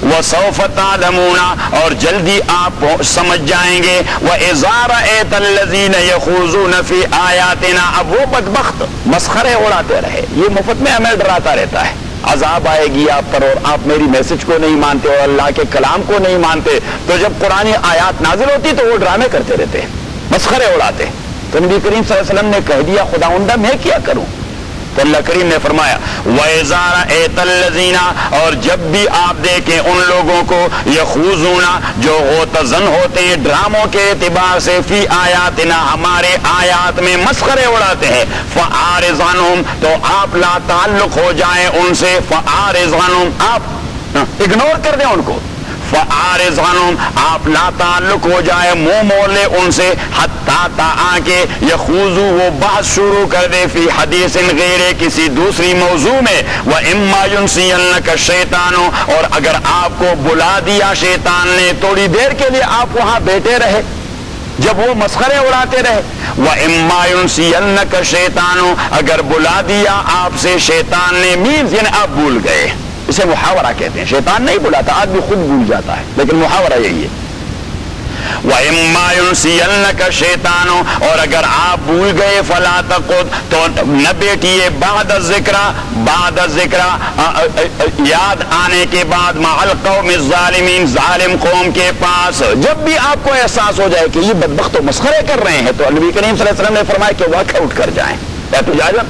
وسوف تعلمون، اور جلدی آپ سمجھ جائیں گے. وَإِذَا رَأَيْتَ الَّذِينَ يَخُوضُونَ فِي آيَاتِنَا، اب وہ بدبخت مسخرے اڑاتے رہے، یہ مفت میں ہمیں ڈراتا رہتا ہے عذاب آئے گی آپ پر، اور آپ میری میسج کو نہیں مانتے اور اللہ کے کلام کو نہیں مانتے. تو جب قرآن آیات نازل ہوتی تو وہ ڈرامے کرتے رہتے ہیں، مسخرے اڑاتے. تو نبی کریم صلی اللہ علیہ وسلم نے کہہ دیا خداوندہ میں کیا کروں؟ تو اللہ کریم نے فرمایا وَإِذَا رَأَيْتَ الَّذِينَ، اور جب بھی آپ دیکھیں ان لوگوں کو، يَخُوضُونَ، جو غوطہ ہوتے ہیں ڈراموں کے اعتبار سے، فی آیاتنا، ہمارے آیات میں مسخرے اڑاتے ہیں، فَأَعْرِضْ عَنْهُمْ، تو آپ لا تعلق ہو جائیں ان سے. فَأَعْرِضْ عَنْهُمْ، آپ اگنور کر دیں ان کو. فَأَعْرِضْ عَنْهُمْ، آپ لا تعلق ہو جائے، منہ موڑ لے ان سے. حتیٰ تا کے یخوضوا، وہ بحث شروع کر دے، فی حدیث غیر، کسی دوسری موضوع میں. وَإِمَّا يُنْسِيَنَّكَ الشَّيْطَانُ، اور اگر آپ کو بلا دیا شیطان نے تھوڑی دیر کے لیے، آپ وہاں بیٹھے رہے جب وہ مسخرے اڑاتے رہے. وَإِمَّا يُنْسِيَنَّكَ الشَّيْطَانُ، اگر بلا دیا آپ سے شیطان نے، مینز یعنی آپ بھول گئے. اسے محاورہ کہتے ہیں، شیطان نہیں بلاتا، آدمی خود بھول جاتا ہے، لیکن محاورہ یہی ہے. وَإِمَّا يُنْسِيَنَّكَ الشَّيْطَانُ، اور اگر آپ بھول گئے، فَلَا تَقُعُدْ، تو نہ بیٹھیے، بعد الذِّکْرَ، بعد الذِّکْرَ، یاد آنے کے بعد، مع القوم الظالمین، ظالم قوم کے پاس. جب بھی آپ کو احساس ہو جائے کہ یہ بدبخت تو مسخرے کر رہے ہیں، تو نبی کریم صلی اللہ علیہ وسلم نے فرمایا کہ واک آؤٹ کر جائیں. احتجاجاً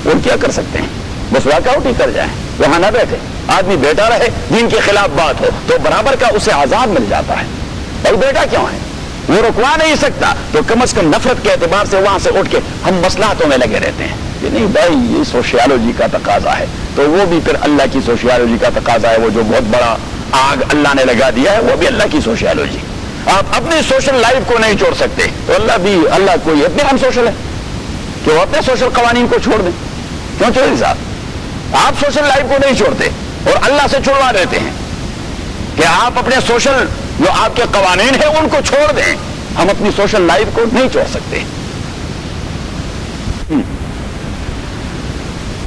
اور کیا کر سکتے ہیں، بس واک آؤٹ ہی کر جائیں، وہاں نہ بیٹھے. آدمی بیٹھا رہے، دین کے خلاف بات ہو تو برابر کا اسے عذاب مل جاتا ہے. اور بیٹا کیوں ہے، وہ رکوا نہیں سکتا، تو کم از کم نفرت کے اعتبار سے وہاں سے اٹھ کے ہم مصلحتوں میں لگے رہتے ہیں کہ نہیں بھائی یہ سوشیالوجی کا تقاضا ہے. تو وہ بھی پھر اللہ کی سوشیالوجی کا تقاضا ہے. وہ جو بہت بڑا آگ اللہ نے لگا دیا ہے وہ بھی اللہ کی سوشیالوجی. آپ اپنی سوشل لائف کو نہیں چھوڑ سکتے، تو اللہ کوئی اتنے ہم سوشل ہے کہ وہ اپنے سوشل قوانین کو چھوڑ دیں. کیوں چوہدری صاحب، آپ سوشل لائف کو نہیں چھوڑتے اور اللہ سے چھڑوا دیتے ہیں کہ آپ اپنے سوشل جو آپ کے قوانین ہیں ان کو چھوڑ دیں. ہم اپنی سوشل لائف کو نہیں چھوڑ سکتے.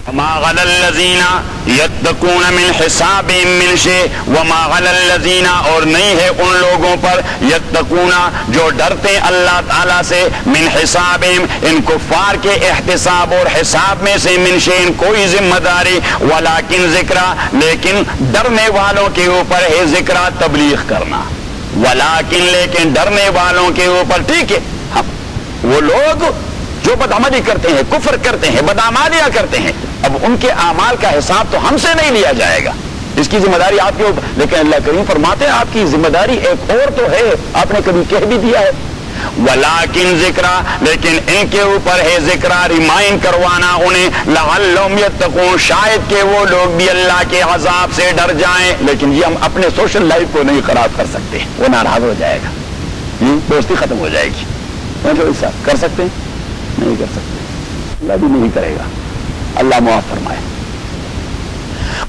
وما غل الذین یتقون من حسابهم من شیء، وما غل الذین، اور نہیں ہے ان لوگوں پر، یتقون، جو ڈرتے اللہ تعالیٰ سے، من حسابهم، ان کفار کے احتساب اور حساب میں سے، من شیء، کوئی ذمہ داری، ولکن ذکر، لیکن ڈرنے والوں کے اوپر ہے ذکر، تبلیغ کرنا. ولکن، لیکن ڈرنے والوں کے اوپر، ٹھیک ہے، وہ لوگ جو بدعملی کرتے ہیں، کفر کرتے ہیں، بدعمالیاں کرتے ہیں، اب ان کے اعمال کا حساب تو ہم سے نہیں لیا جائے گا، اس کی ذمہ داری آپ کے اوپر. لیکن اللہ کریم فرماتے ہیں آپ کی ذمہ داری ایک اور تو ہے، آپ نے کبھی کہہ بھی دیا ہے. ولیکن ذکر، لیکن ان کے اوپر ہے ذکر، ریمائنڈ کروانا انہیں، لعلہم یتقون، شاید کہ وہ لوگ بھی اللہ کے عذاب سے ڈر جائیں. لیکن یہ ہم اپنے سوشل لائف کو نہیں خراب کر سکتے، وہ ناراض ہو جائے گا، دوستی ختم ہو جائے گی. کر سکتے ہیں؟ نہیں کر سکتے، اللہ بھی نہیں کرے گا. اللہ معاف فرمائے.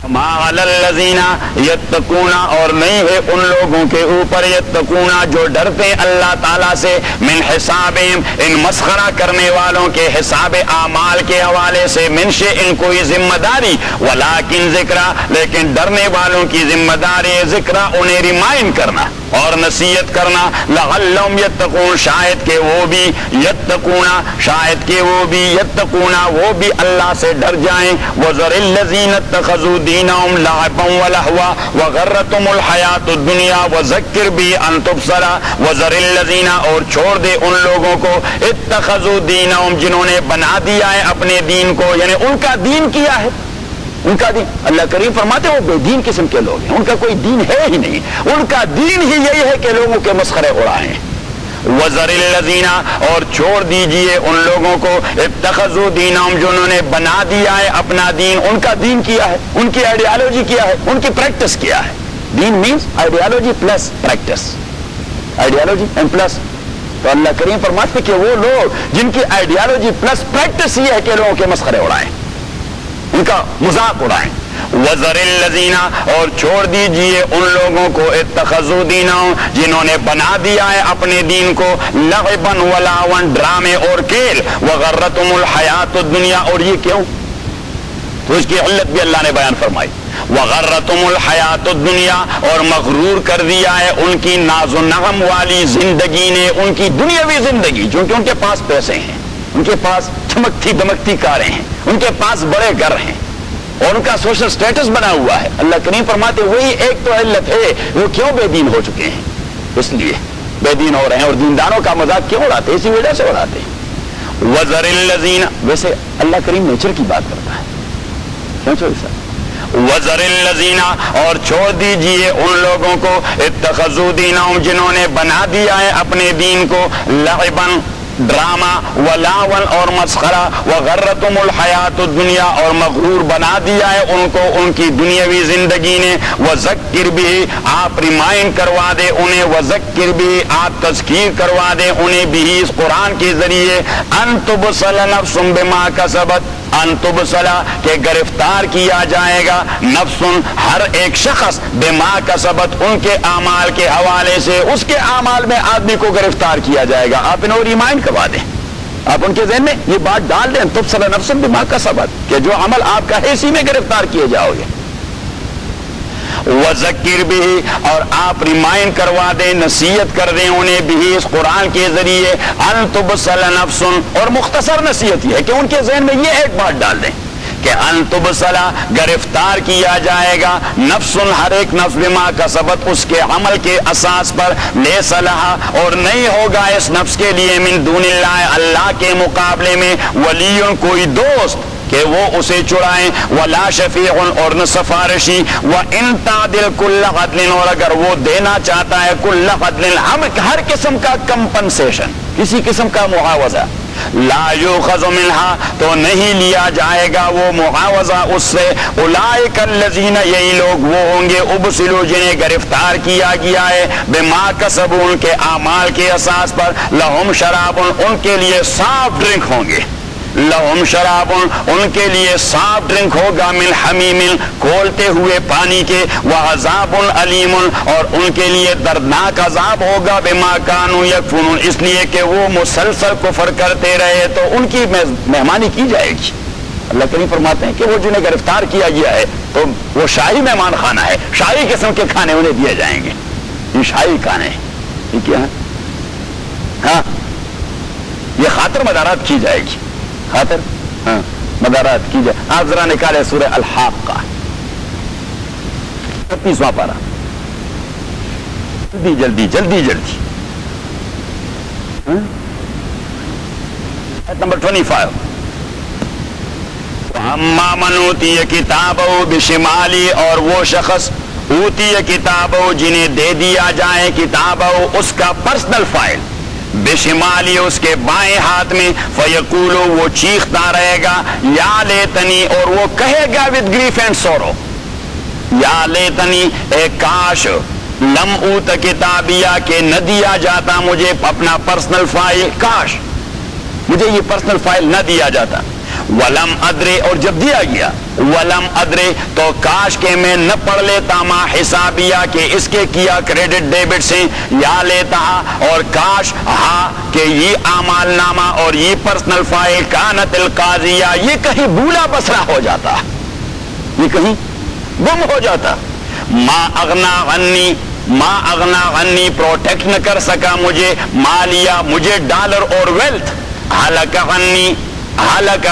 ما علی الذین یتقون، اور نہیں ہے ان لوگوں کے اوپر، یتقون، جو ڈرتے اللہ تعالیٰ سے، من حسابہم، ان مسخرہ کرنے والوں کے حساب اعمال کے حوالے سے، من شیء، کوئی ذمہ داری، ولکن ذکر، لیکن ڈرنے والوں کی ذمہ داری ذکر، انہیں ریمائنڈ کرنا اور نصیحت کرنا. لعلہم یتقون، شاید کہ وہ بھی، یتقون، شاید کہ وہ بھی، یتقون، وہ بھی اللہ سے ڈر جائیں. وذر الذین اتخذوا دینہم لعبا ولہوا وغرتہم الحیات الدنیا وذکر بہ ان تبصر. وذر الذین، اور چھوڑ دے ان لوگوں کو، اتخذوا دینہم، جنہوں نے بنا دیا ہے اپنے دین کو، یعنی ان کا دین کیا ہے، ان کا دین. اللہ کریم فرماتے ہیں وہ بے دین قسم کے لوگ ہیں، ان کا کوئی دین ہے ہی نہیں، ان کا دین ہی یہی ہے کہ لوگوں کے مسخرے اڑائیں. وذر الذین، اور چھوڑ دیجئے ان لوگوں کو، اتخذوا دینہم، جنہوں نے بنا دیا ہے اپنا دین. ان کا دین کیا ہے، ان کی آئیڈیالوجی کیا ہے، ان کی پریکٹس کیا ہے. دین means ideology plus practice, ideology and plus تو اللہ کریم فرماتے کہ وہ لوگ جن کی آئیڈیالوجی پلس پریکٹس یہ ہے کہ لوگوں کے مسخرے اڑائیں، ان کا مذاق اڑائیں. وَذَرِ الَّذِينَ اور چھوڑ دیجئے ان لوگوں کو اتخذوا دینہم جنہوں نے بنا دیا ہے اپنے دین کو لعبا ولعوا ڈرامے اور کھیل وغرتهم الحیات الدنیا. اور یہ کیوں؟ تو اس کی علت بھی اللہ نے بیان فرمائی. وغرتهم الحیات الدنیا اور مغرور کر دیا ہے ان کی ناز و نغم والی زندگی نے ان کی دنیاوی زندگی، چونکہ ان کے پاس پیسے ہیں، ان کے پاس چمکتی دمکتی کاریں ہیں، ان کے پاس بڑے گھر ہیں اور ان کا سوشل سٹیٹس بنا ہوا ہے. اللہ کریم فرماتے وہی ایک تو علت ہے وہ کیوں بے دین ہو چکے ہیں، اس لیے بے دین ہو رہے ہیں. اور دینداروں کا مذاق کیوں اڑاتے ہیں؟ اسی وجہ سے اڑاتے ہیں. وَذَرِ الَّذِينَ ویسے اللہ کریم نیچر کی بات کرتا ہے، کیوں چھوڑ سا وَذَرِ الَّذِينَ اور چھوڑ دیجئے ان لوگوں کو اتخذوا دینہم جنہوں نے بنا دیا ہے اپنے دین کو لعباً ڈراما ولاون اور مسخرہ وغرتهم الحیات الدنیا اور مغرور بنا دیا ہے ان کو ان کی دنیاوی زندگی نے. وذکر بھی آپ ریمائنڈ کروا دے انہیں، وذکر بھی آپ تذکیر کروا دے انہیں بھی اس قرآن کے ذریعے ان تبصل نفس بما کسبت ان تبصلا کہ گرفتار کیا جائے گا نفس ہر ایک شخص بما کسبت ان کے اعمال کے حوالے سے، اس کے اعمال میں آدمی کو گرفتار کیا جائے گا. آپ انہیں ریمائنڈ کروا دیں، آپ ان کے ذہن میں یہ بات ڈال دیں تبصلا نفس بما کسبت کہ جو عمل آپ کا ہے اسی میں گرفتار کیے جاؤ گے. وذکر بھی اور آپ ریمائنڈ کروا دیں، نصیحت کر دیں انہیں بھی اس قرآن کے ذریعے ان تبصل نفس. اور مختصر نصیحت یہ ہے کہ ان کے ذہن میں یہ ایک بات ڈال دیں کہ ان تبصلا گرفتار کیا جائے گا نفس ہر ایک نفس بما کسبت اس کے عمل کے اساس پر لیس لہا اور نہیں ہوگا اس نفس کے لیے من دون اللہ اللہ کے مقابلے میں ولی کوئی دوست کہ وہ اسے چڑائیں ولا شفیع اور نہ سفارشی وان تعدل کل عدل اور اگر وہ دینا چاہتا ہے کل عدل ہر قسم کا کمپنسیشن کسی قسم کا معاوضہ لا یؤخذ منها تو نہیں لیا جائے گا وہ معاوضہ اس سے. اولئک الذین یہی لوگ وہ ہوں گے ابسلوا جنہیں گرفتار کیا گیا ہے بما کسبوا ان کے اعمال کے اساس پر لہم شراب ان کے لیے صاف ڈرنک ہوں گے لہم شراب ان کے لیے صاف ڈرنک ہوگا من حمیم کھولتے ہوئے پانی کے وعذاب علیم اور ان کے لیے دردناک عذاب ہوگا بما کانوا یکفرون اس لیے کہ وہ مسلسل کفر کرتے رہے تو ان کی مہمانی کی جائے گی. اللہ کریم فرماتے ہیں کہ وہ جنہیں گرفتار کیا گیا ہے تو وہ شاہی مہمان خانہ ہے، شاہی قسم کے کھانے انہیں دیے جائیں گے. یہ شاہی کھانے یہ کیا ہے؟ ہاں یہ خاطر مدارات کی جائے گی، خاطر مدارات کی جائے. آپ ذرا نکالے سورہ الحاقہ 36واں پارہ، جلدی جلدی جلدی جلدی نمبر 25. اما من اوتی کتابہ بشمالی اور وہ شخص اوتی کتابہ جنہیں دے دیا جائے کتابہ اس کا پرسنل فائل بشمالی اس کے بائیں ہاتھ میں فیقولو وہ چیختا رہے گا یا لیتنی اور وہ کہے گا with grief and sorrow یا لیتنی اے کاش لم اوت کتابیہ کہ نہ دیا جاتا مجھے اپنا پرسنل فائل، کاش مجھے یہ پرسنل فائل نہ دیا جاتا. ولم ادرے اور جب دیا گیا ولم ادرے تو کاش کہ میں نہ پڑھ لیتا ما حسابیہ کہ اس کے کیا کریڈٹ ڈیبٹ سے یا لیتا اور کاش ہاں کہ یہ اعمال نامہ اور یہ پرسنل فائل کانت القاضیہ یہ کہیں بھولا بسرا ہو جاتا، یہ کہیں گم ہو جاتا. ما اغنا عنی پروٹیکٹ نہ کر سکا مجھے مالیا مجھے ڈالر اور ویلتھ ہلاک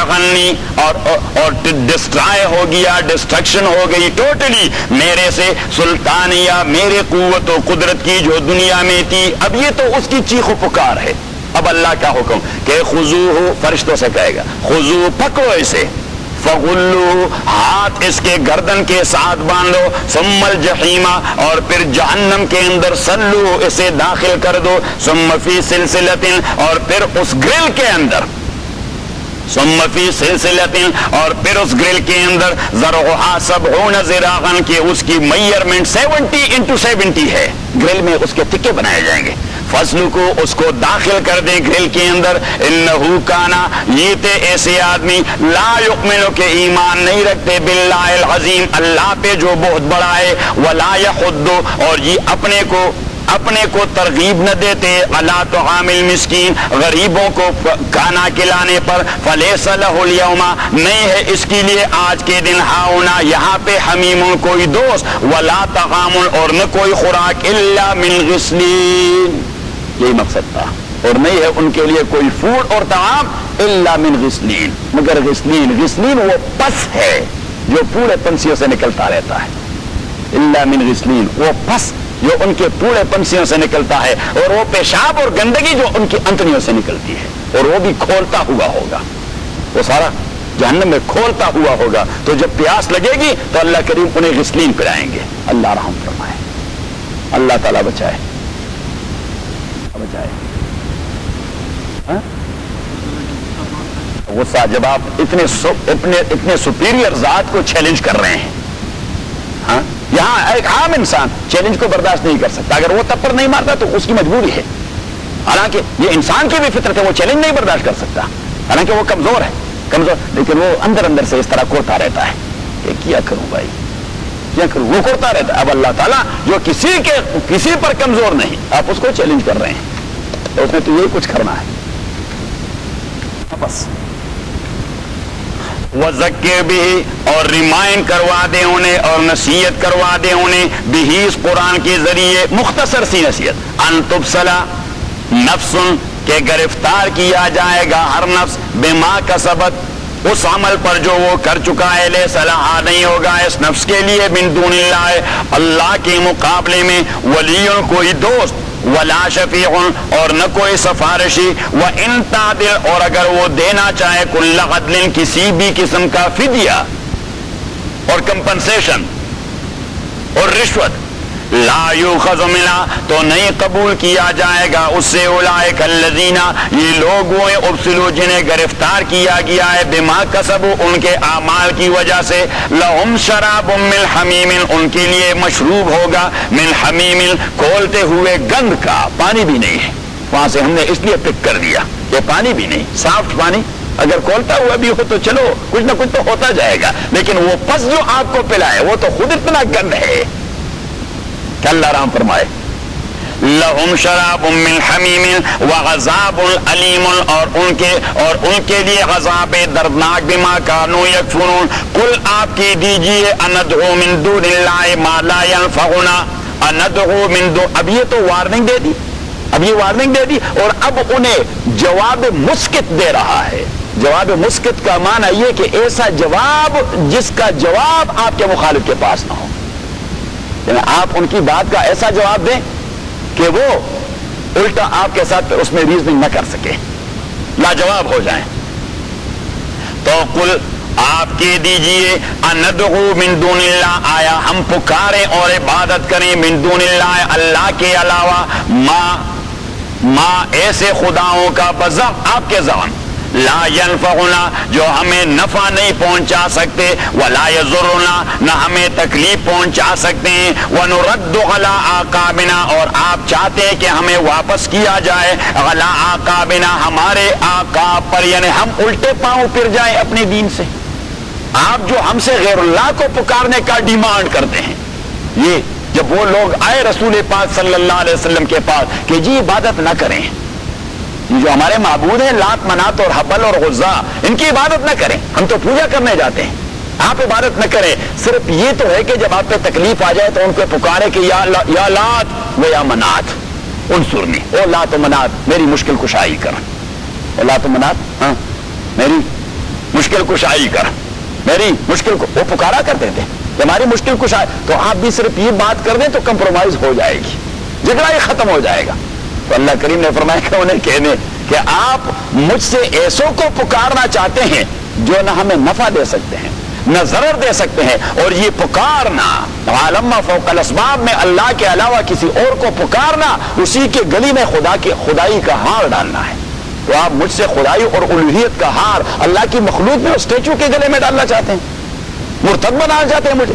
غنی اور ڈسٹرائے ہو گیا، ڈسٹرکشن ہو گئی ٹوٹلی میرے سے سلطانیہ میرے قوت و قدرت کی جو دنیا میں تھی. اب یہ تو اس کی چیخ و پکار ہے. اب اللہ کا حکم کہ خذوہ فرشتوں سے کہے گا خذوہ پکڑو اسے فغلوہ ہاتھ اس کے گردن کے ساتھ باندھو ثم الجحیم اور پھر جہنم کے اندر سلو اسے داخل کر دو ثم فی سلسلۃ اور پھر اس گرل کے اندر ثم فی سلسلۃ اور پھر اس گرل کے اندر ذرعھا 70 ذراعاً کہ اس کی میئرمنٹ 70 into 70 ہے. گرل میں اس کے تکے بنائے جائیں گے فصل کو اس کو داخل کر دے گھل کے اندر، انہو کانا یہ تھے ایسے آدمی لا یؤمنو کے ایمان نہیں رکھتے باللہ العظیم اللہ پہ جو بہت بڑا ہے، ولا یحض اور یہ اپنے کو ترغیب نہ دیتے علی طعام المسکین غریبوں کو کھانا کھلانے پر، فلیس لہ الیوم نہیں ہے اس کے لیے آج کے دن ہاؤنا یہاں پہ حمیم کوئی دوست، ولا طعام اور نہ کوئی خوراک الا من غسلین، یہی مقصد تھا، اور نہیں ہے ان کے لیے کوئی فوڈ اور طعام الا من غسلین مگر غسلین وہ پس ہے جو پورے پنسیوں سے نکلتا رہتا ہے، الا من غسلین وہ پس جو ان کے پورے پنسیوں سے نکلتا ہے، اور وہ پیشاب اور گندگی جو ان کی انتڑیوں سے نکلتی ہے، اور وہ بھی کھولتا ہوا ہوگا، وہ سارا جہنم میں کھولتا ہوا ہوگا، تو جب پیاس لگے گی تو اللہ کریم انہیں غسلین پلائیں گے۔ اللہ رحم فرمائے، اللہ تعالیٰ بچائے غصہ جب آپ اتنے سپیریئر ذات کو چیلنج کر رہے ہیں، ہاں یہاں ایک عام انسان چیلنج کو برداشت نہیں کر سکتا، اگر وہ تپڑ نہیں مارتا تو اس کی مجبوری ہے، حالانکہ یہ انسان کی بھی فطرت ہے، وہ چیلنج نہیں برداشت کر سکتا، حالانکہ وہ کمزور ہے، لیکن وہ اندر سے اس طرح کوڑتا رہتا ہے کہ کیا کروں بھائی کیا کروں، وہ کوڑتا رہتا ہے۔ اب اللہ تعالیٰ جو کسی پر کمزور نہیں، آپ اس کو چیلنج کر رہے ہیں، تو اس نے تو یہی کچھ کرنا ہے بس۔ وَذَكِّرْ بِهِ اور ریمائنڈ کروا دے انہیں اور نصیحت کروا دے انہیں بِهِ اس قرآن کے ذریعے، مختصر سی نصیحت، ان تبصلا نفس کے گرفتار کیا جائے گا ہر نفس بما کسبت اس عمل پر جو وہ کر چکا ہے، لے صلاح نہیں ہوگا اس نفس کے لیے من دون اللہ اللہ کے مقابلے میں ولی کوئی دوست، ولا شفیع اور نہ کوئی سفارشی، وَإِن تَعْدِلْ اور اگر وہ دینا چاہے کل عدل کسی بھی قسم کا فدیہ اور کمپنسیشن اور رشوت، لا یؤخذ منہا تو نہیں قبول کیا جائے گا اس سے، اولئک الذین یہ لوگ وہ ابسلوا جنہیں گرفتار کیا گیا ہے، بما کسبوا ان کے اعمال کی وجہ سے، لہم شراب من حمیم ان کے لیے مشروب ہوگا، من حمیم کھولتے ہوئے گند کا، پانی بھی نہیں ہے وہاں سے ہم نے اس لیے پک کر دیا کہ پانی بھی نہیں، صاف پانی اگر کھولتا ہوا بھی ہو تو چلو کچھ نہ کچھ تو ہوتا جائے گا، لیکن وہ پس جو آپ کو پلائے وہ تو خود اتنا گند ہے کہ اللہ رحم فرمائے۔ لہم شراب من حمیم وعذاب علیم اور ان کے لیے عذاب دردناک بما کانوا یکفرون، قل آپ کی دیجئے اندعو من دون اللہ ما لا ينفعنا، اندعو من دون، اب یہ تو وارننگ دے دی، اب یہ وارننگ دے دی اور اب انہیں جواب مسکت دے رہا ہے۔ جواب مسکت کا معنی یہ کہ ایسا جواب جس کا جواب آپ کے مخالف کے پاس نہ ہو، یعنی آپ ان کی بات کا ایسا جواب دیں کہ وہ الٹا آپ کے ساتھ اس میں ریزننگ نہ کر سکے، لاجواب ہو جائیں۔ تو قل آپ کے دیجئے اندعو من دون اللہ آیا ہم پکاریں اور عبادت کریں من دون اللہ اللہ کے علاوہ ما ایسے خداؤں کا بزعم آپ کے زعم، لا ينفعنا جو ہمیں نفع نہیں پہنچا سکتے، ولا يضرنا نہ ہمیں تکلیف پہنچا سکتے ہیں، ونرد على اعقابنا اور آپ چاہتے ہیں کہ ہمیں واپس کیا جائے على اعقابنا ہمارے اعقاب پر، یعنی ہم الٹے پاؤں پھر جائیں اپنے دین سے۔ آپ جو ہم سے غیر اللہ کو پکارنے کا ڈیمانڈ کرتے ہیں، یہ جب وہ لوگ آئے رسول پاک صلی اللہ علیہ وسلم کے پاس کہ جی عبادت نہ کریں، جو ہمارے معبود ہیں لات منات اور حبل اور عزا ان کی عبادت نہ کریں، ہم تو پوجا کرنے جاتے ہیں، آپ عبادت نہ کریں، صرف یہ تو ہے کہ جب آپ پہ تکلیف آ جائے تو ان کو پکارے کہ یا لات و یا منات انصرنی، او لات و منات میری مشکل کشائی کر، او لات و منات ہاں میری مشکل کشائی کر، میری مشکل کو وہ پکارا کرتے تھے کہ ہماری مشکل کشائی، تو آپ بھی صرف یہ بات کر دیں تو کمپرومائز ہو جائے گی، جھگڑا ہی ختم ہو جائے گا۔ تو اللہ کریم نے فرمایا کہ انہیں کہنے کہ آپ مجھ سے ایسوں کو پکارنا چاہتے ہیں جو نہ ہمیں نفع دے سکتے ہیں نہ ضرر دے سکتے ہیں، اور یہ پکارنا عالم فوق الاسباب میں اللہ کے علاوہ کسی اور کو پکارنا اسی کے گلی میں خدائی کا ہار ڈالنا ہے۔ تو آپ مجھ سے خدائی اور الوہیت کا ہار اللہ کی مخلوق میں اسٹیچو کے گلے میں ڈالنا چاہتے ہیں، مرتد بنانا چاہتے ہیں مجھے۔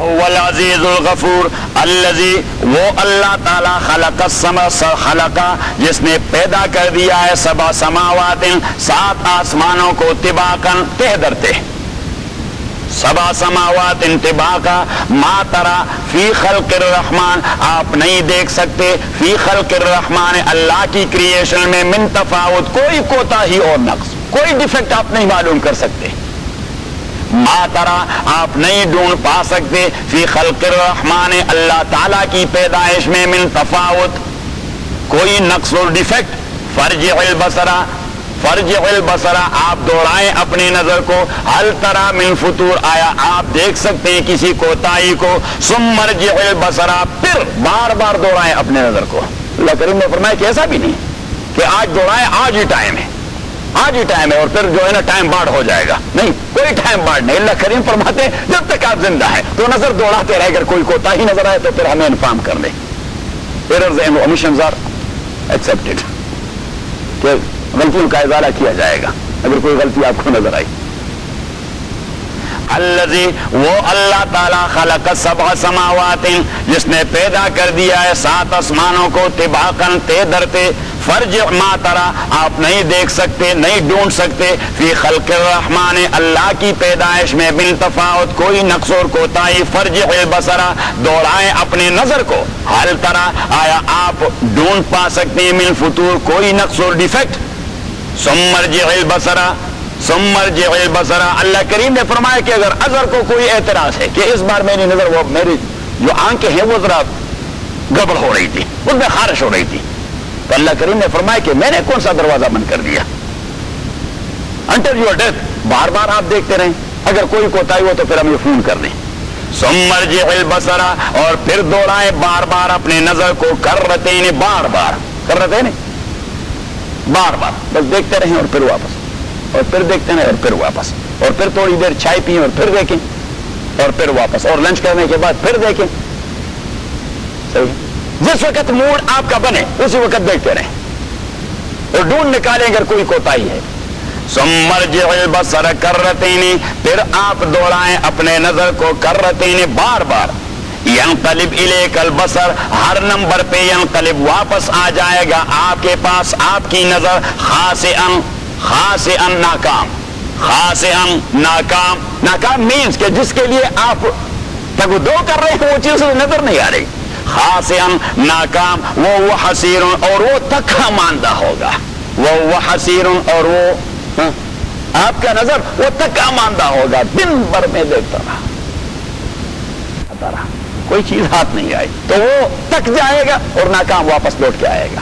والعزیز الغفور الذی، وہ اللہ تعالی خلق السماء، خلقا جس نے پیدا کر دیا ہے، سبع سماوات، 7 آسمانوں کو، طباقاً تہ در تہ، سبع سماوات طباقا، ما ترا فی خلق الرحمن، آپ نہیں دیکھ سکتے، فی خلق الرحمن، اللہ کی کریشن میں، من تفاوت، کوئی کوتاہی اور نقص، کوئی ڈیفیکٹ آپ نہیں معلوم کر سکتے، ما ترا آپ نہیں ڈھونڈ پا سکتے، فی خلق الرحمن، اللہ تعالیٰ کی پیدائش میں، من تفاوت، کوئی نقص اور ڈیفیکٹ، فرجع البصر، فرجع البصر، آپ دوڑائیں اپنی نظر کو، ہل ترا من فطور، آیا آپ دیکھ سکتے ہیں کسی کوتاہی کو، ثم ارجع البصر، پھر بار بار دوڑائیں اپنے نظر کو۔ اللہ کریم نے فرمایا کہ ایسا بھی نہیں کہ آج دوڑائیں، آج ہی ٹائم ہے، آج ہی ٹائم ہے اور پھر جو ہے نا ٹائم باڑ ہو جائے گا، نہیں، کوئی ٹائم باڑ نہیں۔ اللہ کریم فرماتے ہیں جب تک آپ زندہ ہیں تو نظر دوڑاتے رہے، اگر کوئی کوتاہی نظر آئے تو پھر ہمیں انفارم کر دیں۔ ایررز اینڈ اومیشنز آر ایکسیپٹڈ، کہ غلطیوں کا ازالہ کیا جائے گا اگر کوئی غلطی آپ کو نظر آئی۔ الذی، وہ اللہ تعالیٰ، خلق 7 سماوات، جس نے پیدا کر دیا ہے 7 آسمانوں کو، طباقاً تہ در تہ، فرجع ما ترا، آپ نہیں دیکھ سکتے، نہیں ڈھونڈ سکتے، فی خلق الرحمن، اللہ کی پیدائش میں، من تفاوت، کوئی نقص اور کوتاہی، فرجع البصر، دوڑائیں اپنے نظر کو، ہل ترا، آیا آپ ڈھونڈ پا سکتے ہیں، من فطور، کوئی نقص اور ڈیفیکٹ، ثم ارجع البصر، ثم ارجع البصر، اللہ کریم نے فرمایا کہ اگر اظہر کو کوئی اعتراض ہے کہ اس بار میری نظر، وہ میری جو آنکھیں ہیں وہ ذرا گڑبڑ ہو رہی تھی، اس میں خارش ہو رہی تھی، تو اللہ کریم نے فرمایا کہ میں نے کون سا دروازہ بند کر دیا، انٹل یور ڈیتھ، بار بار آپ دیکھتے رہیں، اگر کوئی کوتاہی ہو تو پھر ہم یہ فون کر دیں۔ ثم ارجع البصر، اور پھر دوڑائیں بار بار اپنے نظر کو، کرتین، بار بار، کرتین، بار بار، بس دیکھتے رہیں اور پھر واپس، اور پھر دیکھتے رہیں اور پھر واپس، اور پھر تھوڑی دیر چائے پئیں اور پھر دیکھیں، اور پھر واپس، اور لنچ کرنے کے بعد پھر دیکھیں، صحیح، جس وقت موڈ آپ کا بنے اسی وقت دیکھتے رہیں اور ڈھونڈ نکالیں اگر کوئی کوتاہی ہے۔ ثم ارجع البصر کرتین، پھر آپ دوڑائیں اپنے نظر کو، کرتین، بار بار، ینقلب الیک البصر، ہر نمبر پہ ینقلب، واپس آ جائے گا آپ کے پاس آپ کی نظر، خاسئن، خاسئن، ناکام، خاسئن، ناکام، ناکام مینز کہ جس کے لیے آپ تگدو کر رہے ہیں وہ چیز نظر نہیں آ رہی، خاسئن، ناکام، وہ حسیر، اور وہ تکا ماندہ ہوگا، وہ حسیر، اور وہ آپ کا نظر وہ تکا ماندہ ہوگا، دن بھر میں دیکھتا رہا، کوئی چیز ہاتھ نہیں آئی تو وہ تک جائے گا اور ناکام واپس لوٹ کے آئے گا،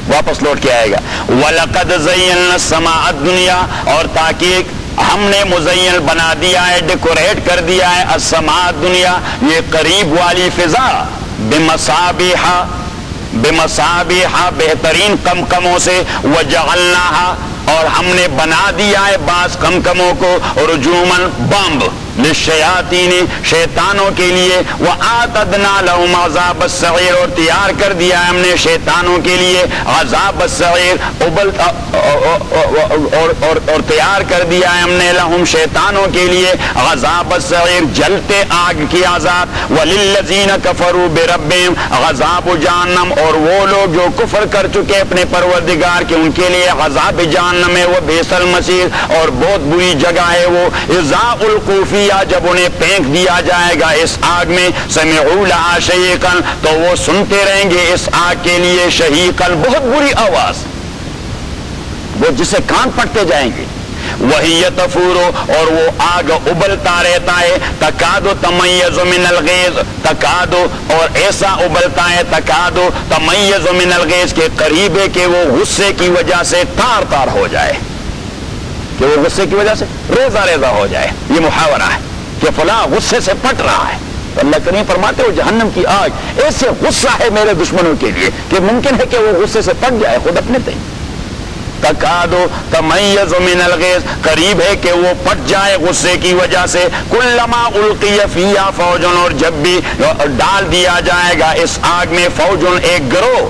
واپس لوٹ کے آئے گا۔ وَلَقَدْ زَيَّنَّا السَّمَاءَ الدُّنْيَا، اور تاکہ ہم نے مزین بنا دیا ہے، ڈیکوریٹ کر دیا ہے، السماء الدنیا، یہ قریب والی فضا، بمصابیح، بمصابیح، بہترین قمقموں سے، وجعلناها، اور ہم نے بنا دیا ہے بعض قمقموں کو، رجوماً، بمب، للشیاطین، شیطانوں کے لیے، وآتدنا لهم عذاب السعیر، اور تیار کر دیا ہے ہم نے شیطانوں کے لیے عذاب السعیر، اور تیار کر دیا ہے ہم نے لہم، شیطانوں کے لیے، عذاب السعیر، جلتے آگ کی عذاب، وللذین کفروا بربہم عذاب جہنم، اور وہ لوگ جو کفر کر چکے اپنے پروردگار کے، ان کے لیے عذاب جہنم ہے، وہ بئس المصیر، اور بہت بری جگہ ہے وہ، اذا القوا فیہا، جب انہیں پھینک دیا جائے گا اس آگ میں، سمعوا لہا شہیقا، تو وہ سنتے رہیں گے اس آگ کے لیے، شہیقا، بہت بری آواز، وہ جسے کان پھٹتے جائیں گے، وہی تفور، اور وہ آگ ابلتا رہتا ہے، تکاد تمیز من الغیظ، تکاد، اور ایسا ابلتا ہے، تکاد تمیز من الغیظ، کے قریب ہے کہ وہ غصے کی وجہ سے تار تار ہو جائے، کہ وہ غصے کی وجہ سے ریزہ ریزہ ہو جائے، یہ محاورہ ہے کہ فلاں غصے سے پٹ رہا ہے، تو اللہ کریم فرماتے ہو جہنم کی آگ ایسے غصہ ہے میرے دشمنوں کے لیے کہ ممکن ہے کہ وہ غصے سے پٹ جائے خود اپنے تئیں، تکاد تمیز من الغیظ، قریب ہے کہ وہ پٹ جائے غصے کی وجہ سے، کلما القی فیہا فوج، اور جب بھی ڈال دیا جائے گا اس آگ میں، فوج، ایک گروہ،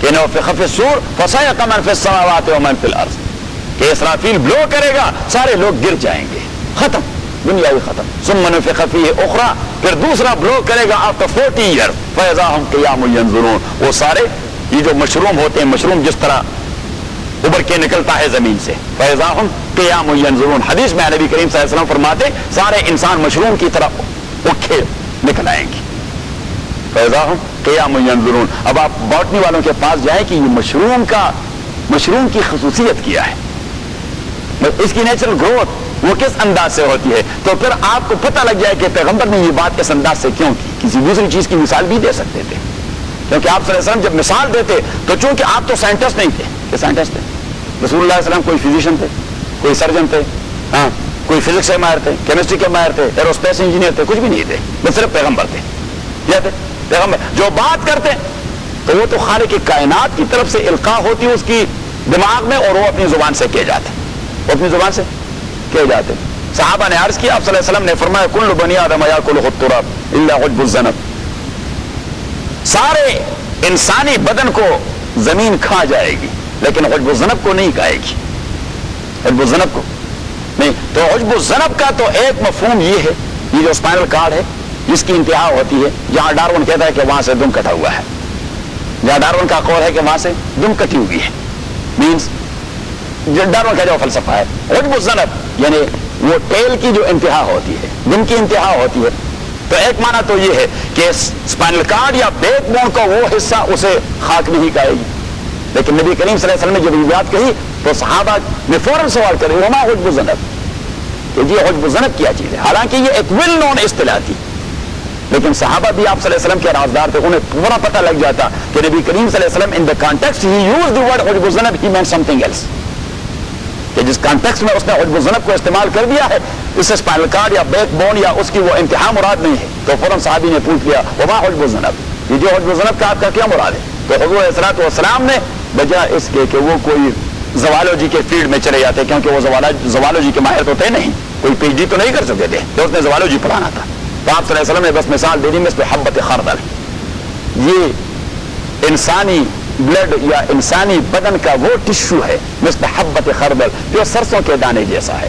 کہ نفخ فی الصور فصعق من فی السماوات ومن فی الارض، کہ اسرافیل بلو کرے گا، سارے لوگ گر جائیں گے، ختم، دنیا ہی ختم. ثم نفخ فیہ اخرى، پھر دوسرا بلو کرے گا after 40 years فاذا ہم قیام ینظرون. وہ سارے یہ جو مشروم ہوتے ہیں، مشروم جس طرح ابھر کے نکلتا ہے زمین سے، فاذا ہم قیام ینظرون. حدیث میں نبی کریم صلی اللہ علیہ وسلم فرماتے سارے انسان مشروم کی طرح اٹھے نکل آئیں گے، فاذا ہم قیام ینظرون. اب آپ باٹنی والوں کے پاس جائیں کہ یہ مشروم کی خصوصیت کیا ہے، اس کی نیچرل گروتھ وہ کس انداز سے ہوتی ہے، تو پھر آپ کو پتہ لگ جائے کہ پیغمبر نے یہ بات اس انداز سے کیوں کی. کسی دوسری چیز کی مثال بھی دے سکتے تھے، کیونکہ آپ صلی اللہ علیہ وسلم جب مثال دیتے تو چونکہ آپ تو سائنٹسٹ نہیں تھے، کہ سائنٹسٹ تھے رسول اللہ علیہ وسلم، کوئی فزیشین تھے، کوئی سرجن تھے، ہاں کوئی فزکس کے ماہر تھے، کیمسٹری کے ماہر تھے، ایروسپیس انجینئر تھے، کچھ بھی نہیں تھے، وہ صرف پیغمبر تھے. کیا تھے؟ پیغمبر. جو بات کرتے تو وہ تو خالق کائنات کی طرف سے القاء ہوتی اس کی دماغ میں، اور وہ اپنی زبان سے کہے جاتے، وہ اپنی زبان سے کہے جاتے. صحابہ نے عرض کیا، آپ صلی اللہ علیہ وسلم نے فرمایا کل بنی آدم یاکل التراب الا عجب الذنب، سارے انسانی بدن کو زمین کھا جائے گی لیکن عجب الذنب کو نہیں کھائے گی، عجب الذنب کو نہیں. تو عجب الذنب کا تو ایک مفہوم یہ ہے، یہ جو اسپائنل کارڈ ہے جس کی انتہا ہوتی ہے، جہاں ڈارون کہتا ہے کہ وہاں سے دم کٹا ہوا ہے، جہاں ڈارون کا قول ہے کہ وہاں سے دم کٹی ہوئی ہے، مینس ڈارون کا جو فلسفہ ہے. عجب الذنب یعنی وہ ٹیل کی جو انتہا ہوتی ہے، دم کی انتہا ہوتی ہے. تو ایک معنی تو یہ ہے کہ اسپائنل کارڈ یا بیک بون کا وہ حصہ اسے خاک نہیں کھائے گی. لیکن نبی کریم صلی اللہ علیہ وسلم نے جب یہ بات کہی تو صحابہ نے فوراً سوال کرے وما عجب الذنب، کہ یہ عجب الذنب کیا چیز ہے. حالانکہ یہ ایک ویل نون اصطلاح تھی، لیکن صحابہ بھی آپ صلی اللہ علیہ وسلم کے رازدار تھے، انہیں پورا پتہ لگ جاتا کہ نبی کریم صلی اللہ علیہ وسلم ان the context he used the word عجب الذنب he meant something else، کہ جس کانٹیکسٹ میں اس نے عجب الذنب کو استعمال کر دیا ہے اس سے اسپائنل کارڈ یا بیک بون یا اس کی وہ انتہا مراد نہیں ہے. تو فوراً صحابی نے پوچھ لیا وما عجب الذنب، یہ جو عجب الذنب کا آپ کا کیا مراد ہے؟ تو حضور علیہ الصلوۃ والسلام نے بجائے اس کے کہ وہ کوئی زوالوجی کے فیلڈ میں چلے جاتے، کیونکہ وہ زوالوجی کے ماہر تو تھے نہیں، کوئی پی ایچ ڈی تو نہیں کر سکتے تھے، تو اس نے زوالوجی پڑھانا تھا. تو آپ صلی اللہ علیہ وسلم نے بس مثال دے دی میں اس پہ حبت خردل، یہ انسانی بلڈ یا انسانی بدن کا وہ ٹشو ہے مثل حبت خردل جو سرسوں کے دانے جیسا ہے.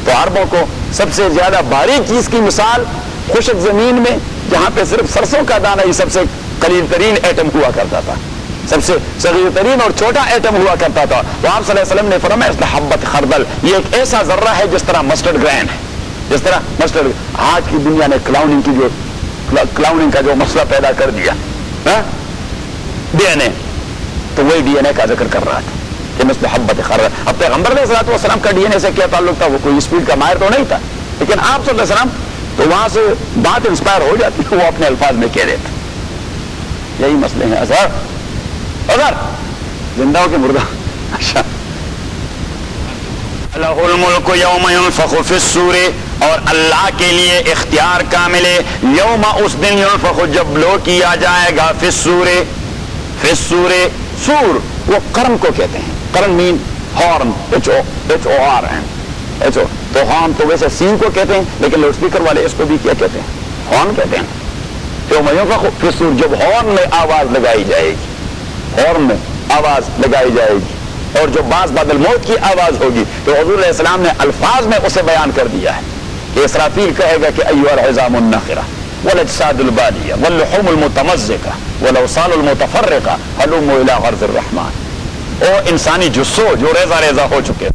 تو عربوں کو سب سے زیادہ باریک چیز کی مثال خشک زمین میں جہاں پہ صرف سرسوں کا دانہ ہی سب سے قلیل ترین ایٹم ہوا کرتا تھا، سب سے صغیر ترین اور چھوٹا ایٹم ہوا کرتا تھا. تو آپ صلی اللہ علیہ وسلم نے فرمایا مثل حبت خردل، یہ ایک ایسا ذرہ ہے جس طرح مسٹرڈ گرین ہے، جس طرح مسٹرڈ. آج کی دنیا نے کلاؤننگ کا جو مسئلہ پیدا کر دیا ڈی این اے، تو وہی ڈی این اے کا ذکر کر رہا تھا کہ مثل حبت خردل. اب پیغمبر علیہ الصلوۃ والسلام کا ڈی این اے سے کیا تعلق تھا؟ وہ کوئی اسپیڈ کا ماہر تو نہیں تھا، لیکن آپ صلی اللہ علیہ وسلم تو وہاں سے بات انسپائر ہو جاتی ہے، وہ اپنے الفاظ میں کہہ دیتے. یہی مسئلے ہیں. اگر زندہ ہو کے مردہ. اچھا، لہ الملک یوم ینفخ فی الصور، اور اللہ کے لیے اختیار کامل ہے یوم، اس دن ینفخ جب بلو کیا جائے گا، فی الصور، فی الصور، سور وہ قرن کو کہتے ہیں. قرن mean horn, H O R N, H O. تو ہارن تو ویسے سین کو کہتے ہیں، لیکن لاؤڈ اسپیکر والے اس کو بھی کیا کہتے ہیں؟ ہارن کہتے ہیں. یوم ینفخ فی الصور، جب ہارن میں آواز لگائی جائے گی، ہارن میں آواز لگائی جائے گی، اور جو بعض بعد الموت کی آواز ہوگی، تو حضور علیہ السلام نے الفاظ میں اسے بیان کر دیا ہے کہ اسرافیل کہے گا کہ ایھا العظام النخرہ والاجساد البالیہ واللحوم المتمزقہ والاوصال المتفرقہ ہلموا الی غرض الرحمن. او انسانی جسو جو ریزہ ریزہ ہو چکے